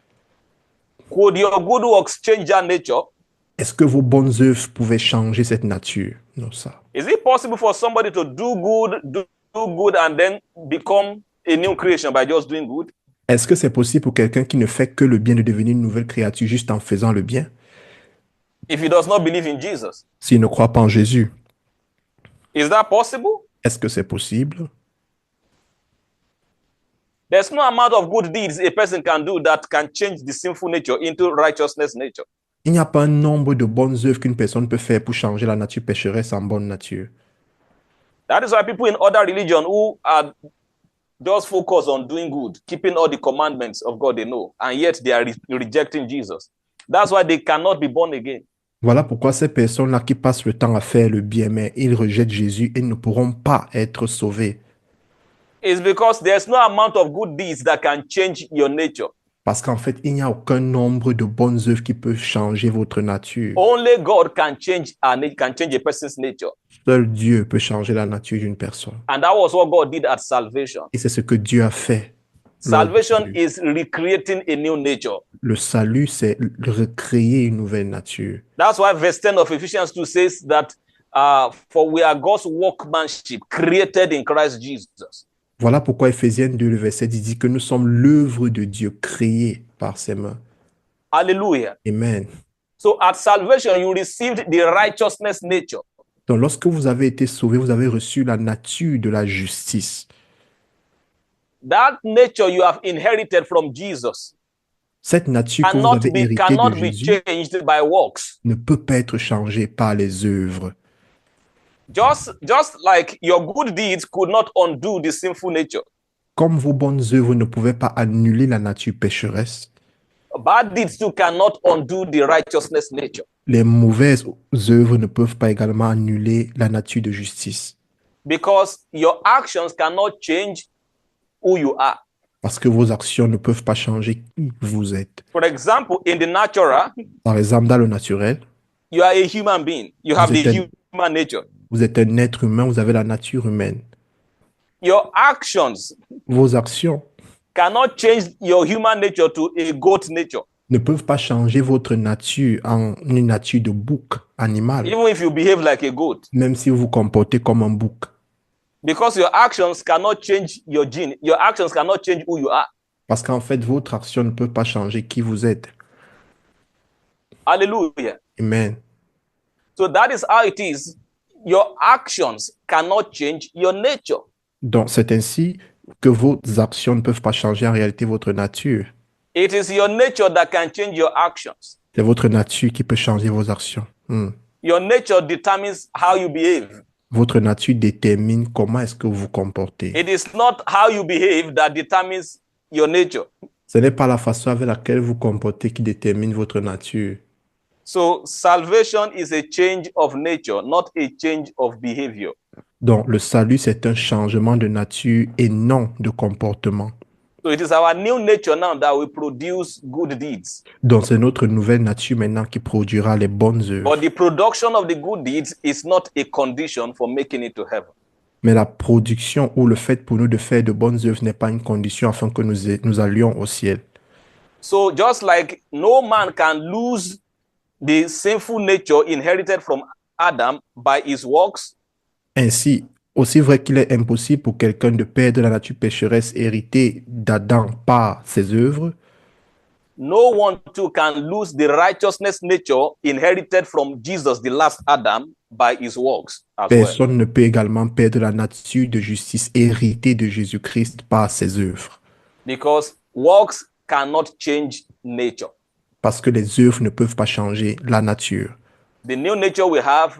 Could your good works change that nature? Est-ce que vos bonnes œuvres pouvaient changer cette nature? Non, ça. Is it possible for somebody to do good and then become a new creation by just doing good? Est-ce que c'est possible pour quelqu'un qui ne fait que le bien de devenir une nouvelle créature juste en faisant le bien? If he does not believe in Jesus, S'il ne croit pas en Jésus, is that possible? est-ce que c'est possible? There's no amount of good deeds a person can do that can change the sinful nature into righteousness nature. Il n'y a pas un nombre de bonnes œuvres qu'une personne peut faire pour changer la nature pécheresse en bonne nature. That is why people in other religion who are just focused on doing good, keeping all the commandments of God they know, and yet they are rejecting Jesus. That's why they cannot be born again. Voilà pourquoi ces personnes-là qui passent le temps à faire le bien, mais ils rejettent Jésus et ne pourront pas être sauvés. It's because there's no amount of good deeds that can change your nature. Parce qu'en fait, il n'y a aucun nombre de bonnes œuvres qui peuvent changer votre nature. Only God can change a person's nature. Seul Dieu peut changer la nature d'une personne. And that was what God did at salvation. Et c'est ce que Dieu a fait. Salvation is recreating a new nature. Le salut, c'est recréer une nouvelle nature. That's why verse 10 of Ephesians 2 says that for we are God's workmanship created in Christ Jesus. Voilà pourquoi Éphésiens 2, le verset 10 dit que nous sommes l'œuvre de Dieu créée par ses mains. Hallelujah. Amen. So at salvation, you received the righteousness nature. Donc lorsque vous avez été sauvés, vous avez reçu la nature de la justice. That nature you have inherited from Jesus Cette nature que vous avez héritée cannot de be Jésus changed by works. ne peut pas être changée par les œuvres. Just like your good deeds could not undo the sinful nature. Comme vos bonnes œuvres ne pouvaient pas annuler la nature pécheresse, Bad deeds too cannot undo the righteousness nature. les mauvaises œuvres ne peuvent pas également annuler la nature de justice. Because your actions cannot change who you are. Parce que vos actions ne peuvent pas changer qui vous êtes. For example, in the natural, Par exemple, dans le naturel, you are a human being. You have Vous the êtes human nature. vous êtes un être humain, vous avez la nature humaine. Your actions Vos actions cannot change your human nature to a goat nature. ne peuvent pas changer votre nature en une nature de bouc animal, Even if you behave like a goat. même si vous vous comportez comme un bouc. Because your actions cannot change your gene. Your actions cannot change who you are. Parce qu'en fait, votre action ne peut pas changer qui vous êtes. Hallelujah. Amen. So that is how it is. Your actions cannot change your nature. Donc, c'est ainsi que vos actions ne peuvent pas changer en réalité votre nature. It is your nature that can change your actions. C'est votre nature qui peut changer vos actions. Your nature determines how you behave. Votre nature détermine comment est-ce que vous vous comportez. It is not how you behave that determines your nature. Ce n'est pas la façon avec laquelle vous vous comportez qui détermine votre nature. So salvation is a change of nature, not a change of behavior. Donc, le salut, c'est un changement de nature et non de comportement. So it is our new nature now that will produce good deeds. Donc, c'est notre nouvelle nature maintenant qui produira les bonnes œuvres. But the production of the good deeds is not a condition for making it to heaven. Mais la production ou le fait pour nous de faire de bonnes œuvres n'est pas une condition afin que nous allions au ciel. So just like no man can lose the sinful nature inherited from Adam by his works, Ainsi, aussi vrai qu'il est impossible pour quelqu'un de perdre la nature pécheresse héritée d'Adam par ses œuvres, no one too can lose the righteousness nature inherited from Jesus, the last Adam, by his works as well. personne ne peut également perdre la nature de justice héritée de Jésus-Christ par ses œuvres. Because works cannot change nature. Parce que les œuvres ne peuvent pas changer la nature. The new nature we have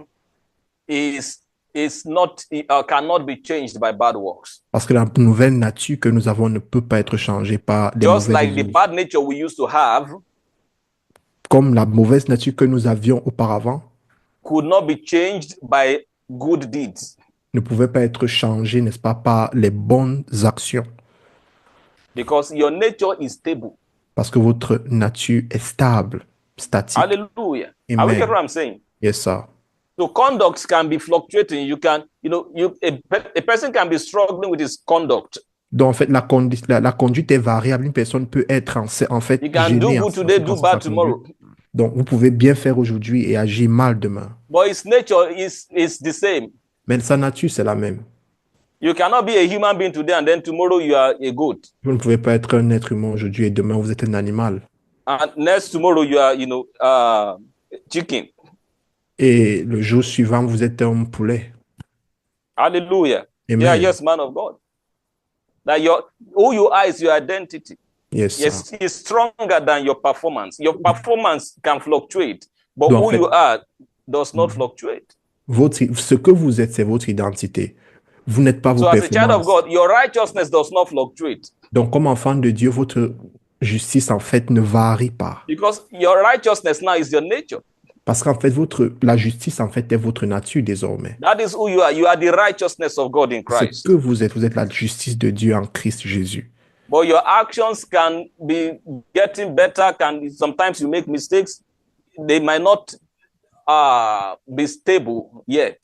cannot be changed by bad works. Parce que la nouvelle nature que nous avons ne peut pas être changée par des Just like mauvaises the œuvres. bad nature we used to have Comme la mauvaise nature que nous avions auparavant could not be changed by good deeds. ne pouvait pas être changé, n'est-ce pas, par les bonnes actions. because your nature is stable. Parce que votre nature est stable, statique. Hallelujah. Are we getting Amen. what I'm saying? Yes, sir. So conducts can be fluctuating. You can, a person can be struggling with his conduct. Donc, en fait, la conduite est variable. Une personne peut être en fait You can do gênée en good ce today, qui do concerne bad sa conduite. tomorrow. Donc, vous pouvez bien faire aujourd'hui et agir mal demain. But his nature is the same. Mais sa nature, c'est la même. You cannot be a human being today and then tomorrow you are a goat. Vous ne pouvez pas être un être humain aujourd'hui et demain, vous êtes un animal. And next tomorrow you are, chicken. Et le jour suivant, vous êtes un poulet. Hallelujah. Amen. Yeah, yes, man of God. That who you are is your identity. Yes, sir. Yes, it's stronger than your performance. Your performance can fluctuate, but Donc, en who fait, you are does not fluctuate. ce que vous êtes, c'est votre identité. Vous n'êtes pas vos So as a child of performances. God, your righteousness does not fluctuate Donc, comme enfant de Dieu, votre justice, en fait, ne varie pas. because your righteousness now is your nature. Parce qu'en fait, la justice, en fait, est votre nature désormais. That is who you are. You are the righteousness of God in Ce Christ. que vous êtes la justice de Dieu en Christ Jésus. But your actions can be getting better. Sometimes you make mistakes. They might not be stable yet.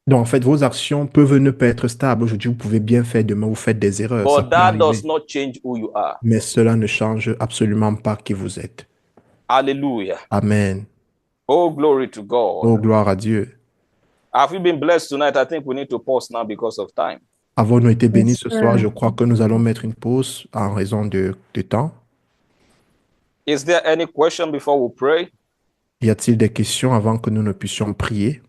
Donc, en fait, vos actions peuvent ne pas être stables. Aujourd'hui, vous pouvez bien faire, demain, vous faites des erreurs. Ça But peut that arriver. does not change who you are. Mais cela ne change absolument pas qui vous êtes. Hallelujah. Amen. Oh, glory to God. Oh, gloire à Dieu. Have you been blessed tonight? I think we need to pause now because of time. Avons-nous été bénis Yes, ce soir? sir. Je crois que nous allons mettre une pause en raison de temps. Is there any question before we pray? Y a-t-il des questions avant que nous ne puissions prier?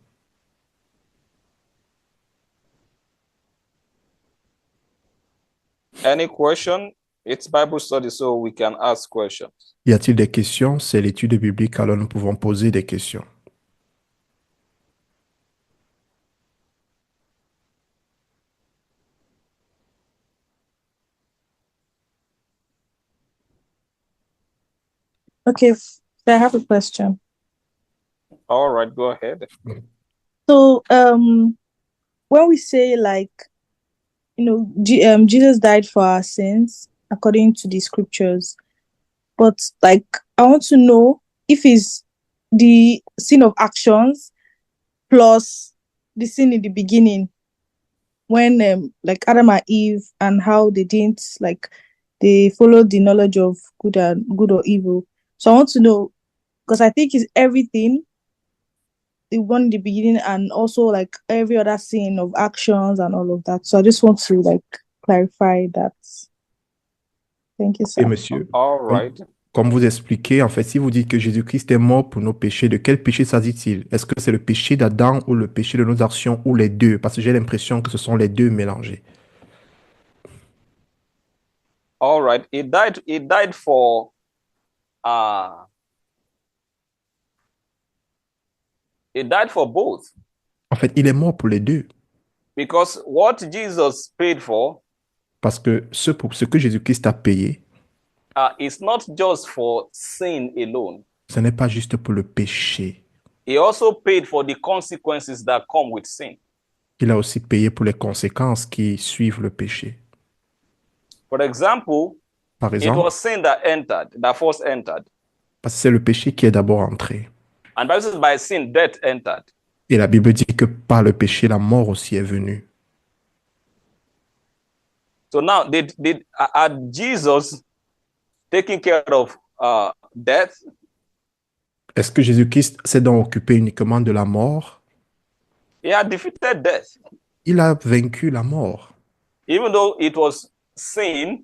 Any question? It's Bible study, so we can ask questions. Y a-t-il des questions? C'est l'étude biblique, alors nous pouvons poser des questions. Okay, I have a question. All right, go ahead. So, when we say like, Jesus died for our sins according to the scriptures, but like, I want to know if it's the sin of actions plus the sin in the beginning when like Adam and Eve and how they didn't like they followed the knowledge of good or evil. So I want to know because I think it's everything the one in the beginning and also like every other sin of actions and all of that. So I just want to like clarify that. Thank you, Et sir. monsieur, All right. comme vous expliquez, en fait, si vous dites que Jésus-Christ est mort pour nos péchés, de quel péché s'agit-il? Est-ce que c'est le péché d'Adam ou le péché de nos actions ou les deux? Parce que j'ai l'impression que ce sont les deux mélangés. All right. He died for both. En fait, il est mort pour les deux. Because what Jesus paid for Parce que ce que Jésus-Christ a payé, is not just for sin alone. ce n'est pas juste pour le péché. He also paid for the consequences that come with sin. Il a aussi payé pour les conséquences qui suivent le péché. For example, Par it exemple, was sin that first entered. parce que c'est le péché qui est d'abord entré. And Bible says by sin, death entered. Et la Bible dit que par le péché, la mort aussi est venue. So now, had Jesus taking care of death? Est-ce que Jésus-Christ s'est donc occupé uniquement de la mort? He had defeated death. Il a vaincu la mort, Even though it was sin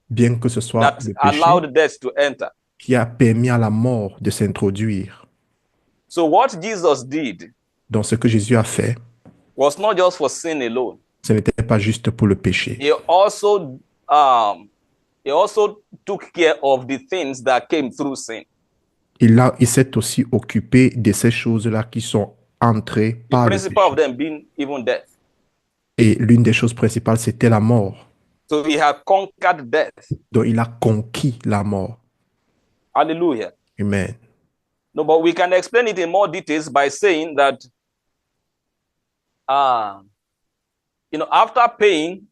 bien que ce soit that le péché allowed death to enter. qui a permis à la mort de s'introduire. So what Jesus did Donc ce que Jésus a fait, was not just for sin alone. ce n'était pas juste pour le péché. He also took care of the things that came through sin. Il s'est aussi occupé de ces choses-là qui sont entrées The par le principal of péché. them being even death. Et l'une des choses principales, c'était la mort. So he had conquered death. Donc il a conquis la mort. Hallelujah. Amen. No, but we can explain it in more details by saying that after paying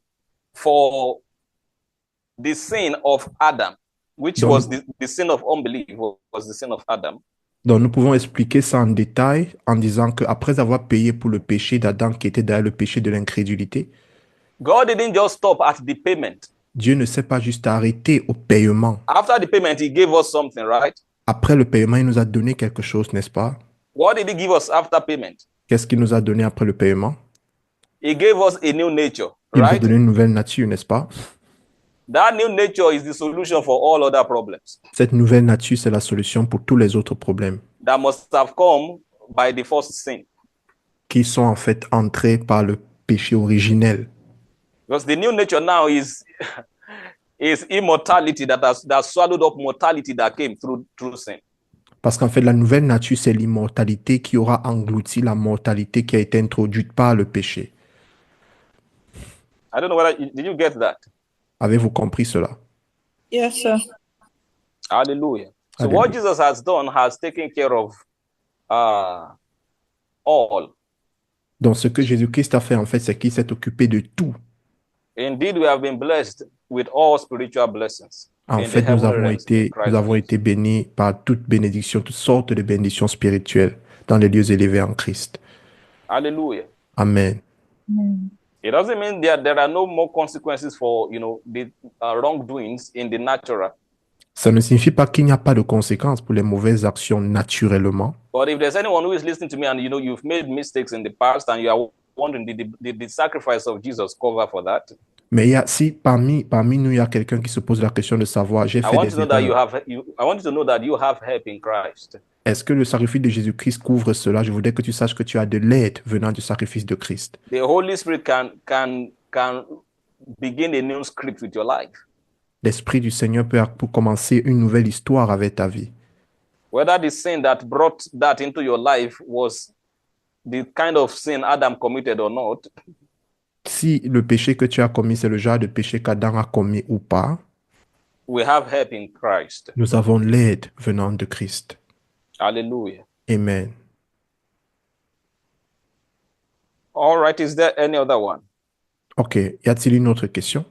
for the sin of Adam, which Donc, was the sin of unbelief, was the sin of Adam. Donc, nous pouvons expliquer ça en détail en disant qu'après avoir payé pour le péché d'Adam qui était derrière le péché de l'incrédulité, God didn't just stop at the payment. Dieu ne s'est pas juste arrêté au paiement. After the payment, he gave us something, right? Après le paiement, il nous a donné quelque chose, n'est-ce pas? What did he give us after payment? Qu'est-ce qu'il nous a donné après le paiement? He gave us a new nature, Il nous a right? donné une nouvelle nature, n'est-ce pas? That new nature is the solution for all other problems Cette nouvelle nature, c'est la solution pour tous les autres problèmes that must have come by the first sin. qui sont en fait entrés par le péché originel. Because the new nature now is immortality that swallowed up mortality that came through sin. Parce qu'en fait, la nouvelle nature, c'est l'immortalité qui aura englouti la mortalité qui a été introduite par le péché. I don't know whether did you get that? Avez-vous compris cela? Yes, sir. Hallelujah. So Hallelujah. what Jesus has done has taken care of all. Donc, ce que Jésus-Christ a fait, en fait, c'est qu'il s'est occupé de tout. Indeed, we have been blessed with all spiritual blessings. En in fait, the nous heavenly avons realms in été, Christ nous avons Jesus. été bénis par toute bénédiction, toutes sortes de bénédictions spirituelles dans les lieux élevés en Christ. Hallelujah. Amen. It doesn't mean that there are no more consequences for the wrongdoings in the natural. Ça ne signifie pas qu'il n'y a pas de conséquences pour les mauvaises actions naturellement. But if there's anyone who is listening to me and you've made mistakes in the past and you are wondering did the sacrifice of Jesus cover for that? Mais si parmi nous, il y a quelqu'un qui se pose la question de savoir, j'ai I fait want des to know that erreurs. I want you to know that you have help in Christ. Est-ce que le sacrifice de Jésus-Christ couvre cela? Je voudrais que tu saches que tu as de l'aide venant du sacrifice de Christ. The Holy Spirit can begin a new script with your life. L'Esprit du Seigneur peut pour commencer une nouvelle histoire avec ta vie. Whether the sin that brought that into your life was the kind of sin Adam committed or not, Si le péché que tu as commis, c'est le genre de péché qu'Adam a commis ou pas, we have help in Christ. nous avons l'aide venant de Christ. Hallelujah. Amen. All right, is there any other one? Ok, y a-t-il une autre question?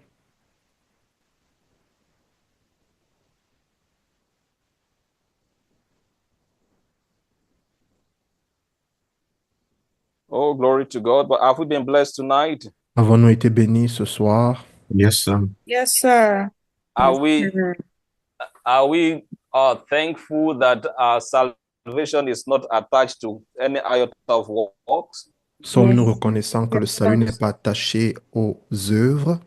Oh, glory to God. But have we been blessed tonight? Avons-nous été bénis ce soir? Yes, sir. Yes, sir. Are we thankful that our salvation is not attached to any iota of works? Sommes-nous Yes. reconnaissants que le salut n'est pas attaché aux œuvres?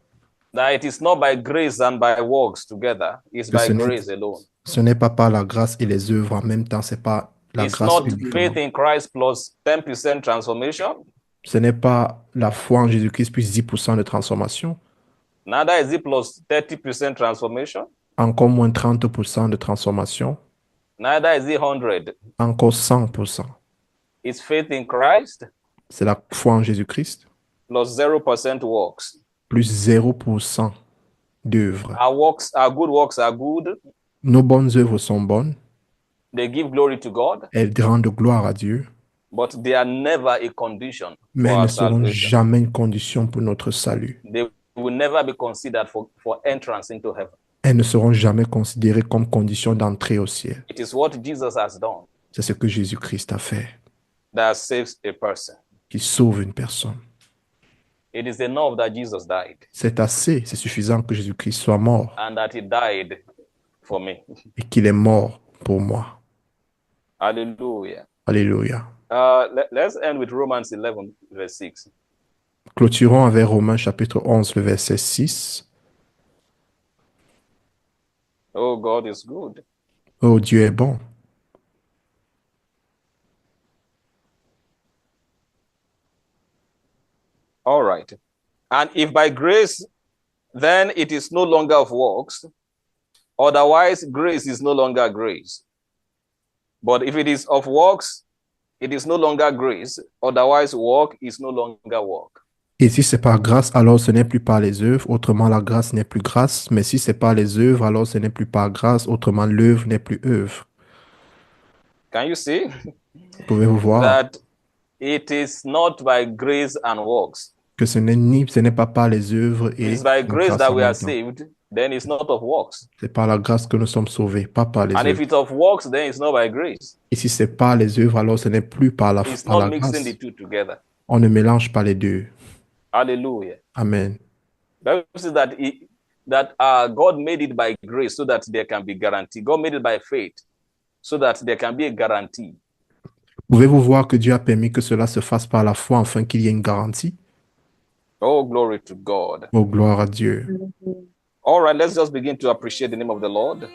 That it is not by grace and by works together, it's by Ce n'est- grace alone. Ce n'est pas par la grâce et les œuvres en même temps, c'est pas la It's grâce not uniquement. faith in Christ plus 10% transformation. Ce n'est pas la foi en Jésus-Christ plus 10% de transformation, Neither is it plus 30% transformation. encore moins 30% de transformation, Neither is it 100. encore 100%. It's faith in Christ C'est la foi en Jésus-Christ plus 0% works. plus 0% d'œuvres. Our good works are good. Nos bonnes œuvres sont bonnes, They give glory to God, elles rendent gloire à Dieu, but they are never a condition mais for elles our ne seront salvation. jamais une condition pour notre salut. They will never be considered for entrance into heaven. Elles ne seront jamais considérées comme condition d'entrée au ciel. It is what Jesus has done C'est ce que Jésus-Christ a fait, that saves a person. qui sauve une personne. It is enough that Jesus died C'est assez, c'est suffisant que Jésus-Christ soit mort and that he died for me. et qu'il est mort pour moi. Hallelujah. Alléluia. Let's end with Romans 11, verse 6. Clôturons avec Romains chapitre 11, le verset 6. Oh, God is good. Oh, Dieu est bon. All right. And if by grace, then it is no longer of works. Otherwise, grace is no longer grace. But if it is of works, it is no longer grace. Otherwise, work is no longer work. Et si c'est par grâce, alors ce n'est plus par les œuvres, autrement la grâce n'est plus grâce. Mais si c'est par les œuvres, alors ce n'est plus par grâce, autrement l'œuvre n'est plus œuvre. Can you see Pouvez-vous voir that it is not by grace and works? que ce n'est pas par les œuvres et it's by la grace grâce that en we are même temps. saved, then it's not of works. C'est par la grâce que nous sommes sauvés, pas par les And if œuvres. it's of works, then it's not by grace. Et si c'est par les œuvres, alors ce n'est plus par It's par not la mixing grâce. the two together. On ne mélange pas les deux. Hallelujah. Amen. Bible says that God made it by grace so that there can be guarantee. God made it by faith so that there can be a guarantee. Pouvez-vous voir que Dieu a permis que cela se fasse par la foi afin qu'il y ait une garantie? Oh, glory to God. Oh, gloire à Dieu. All right, let's just begin to appreciate the name of the Lord.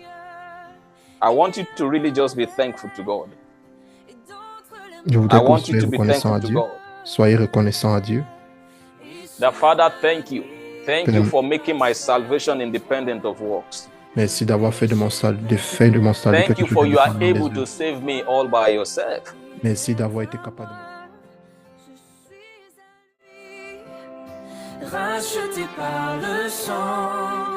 I want you to really just be thankful to God. Je I voudrais que vous want you soyez to be reconnaissant à thankful to Dieu. God. Soyez reconnaissant à Dieu. The Father, thank you. Thank you Père, for making my salvation independent of works. merci d'avoir fait de mon salut Thank quelque you chose for you are d'indépendant des able to œuvres. save me all by yourself. Merci d'avoir été capable de Racheté par le sang.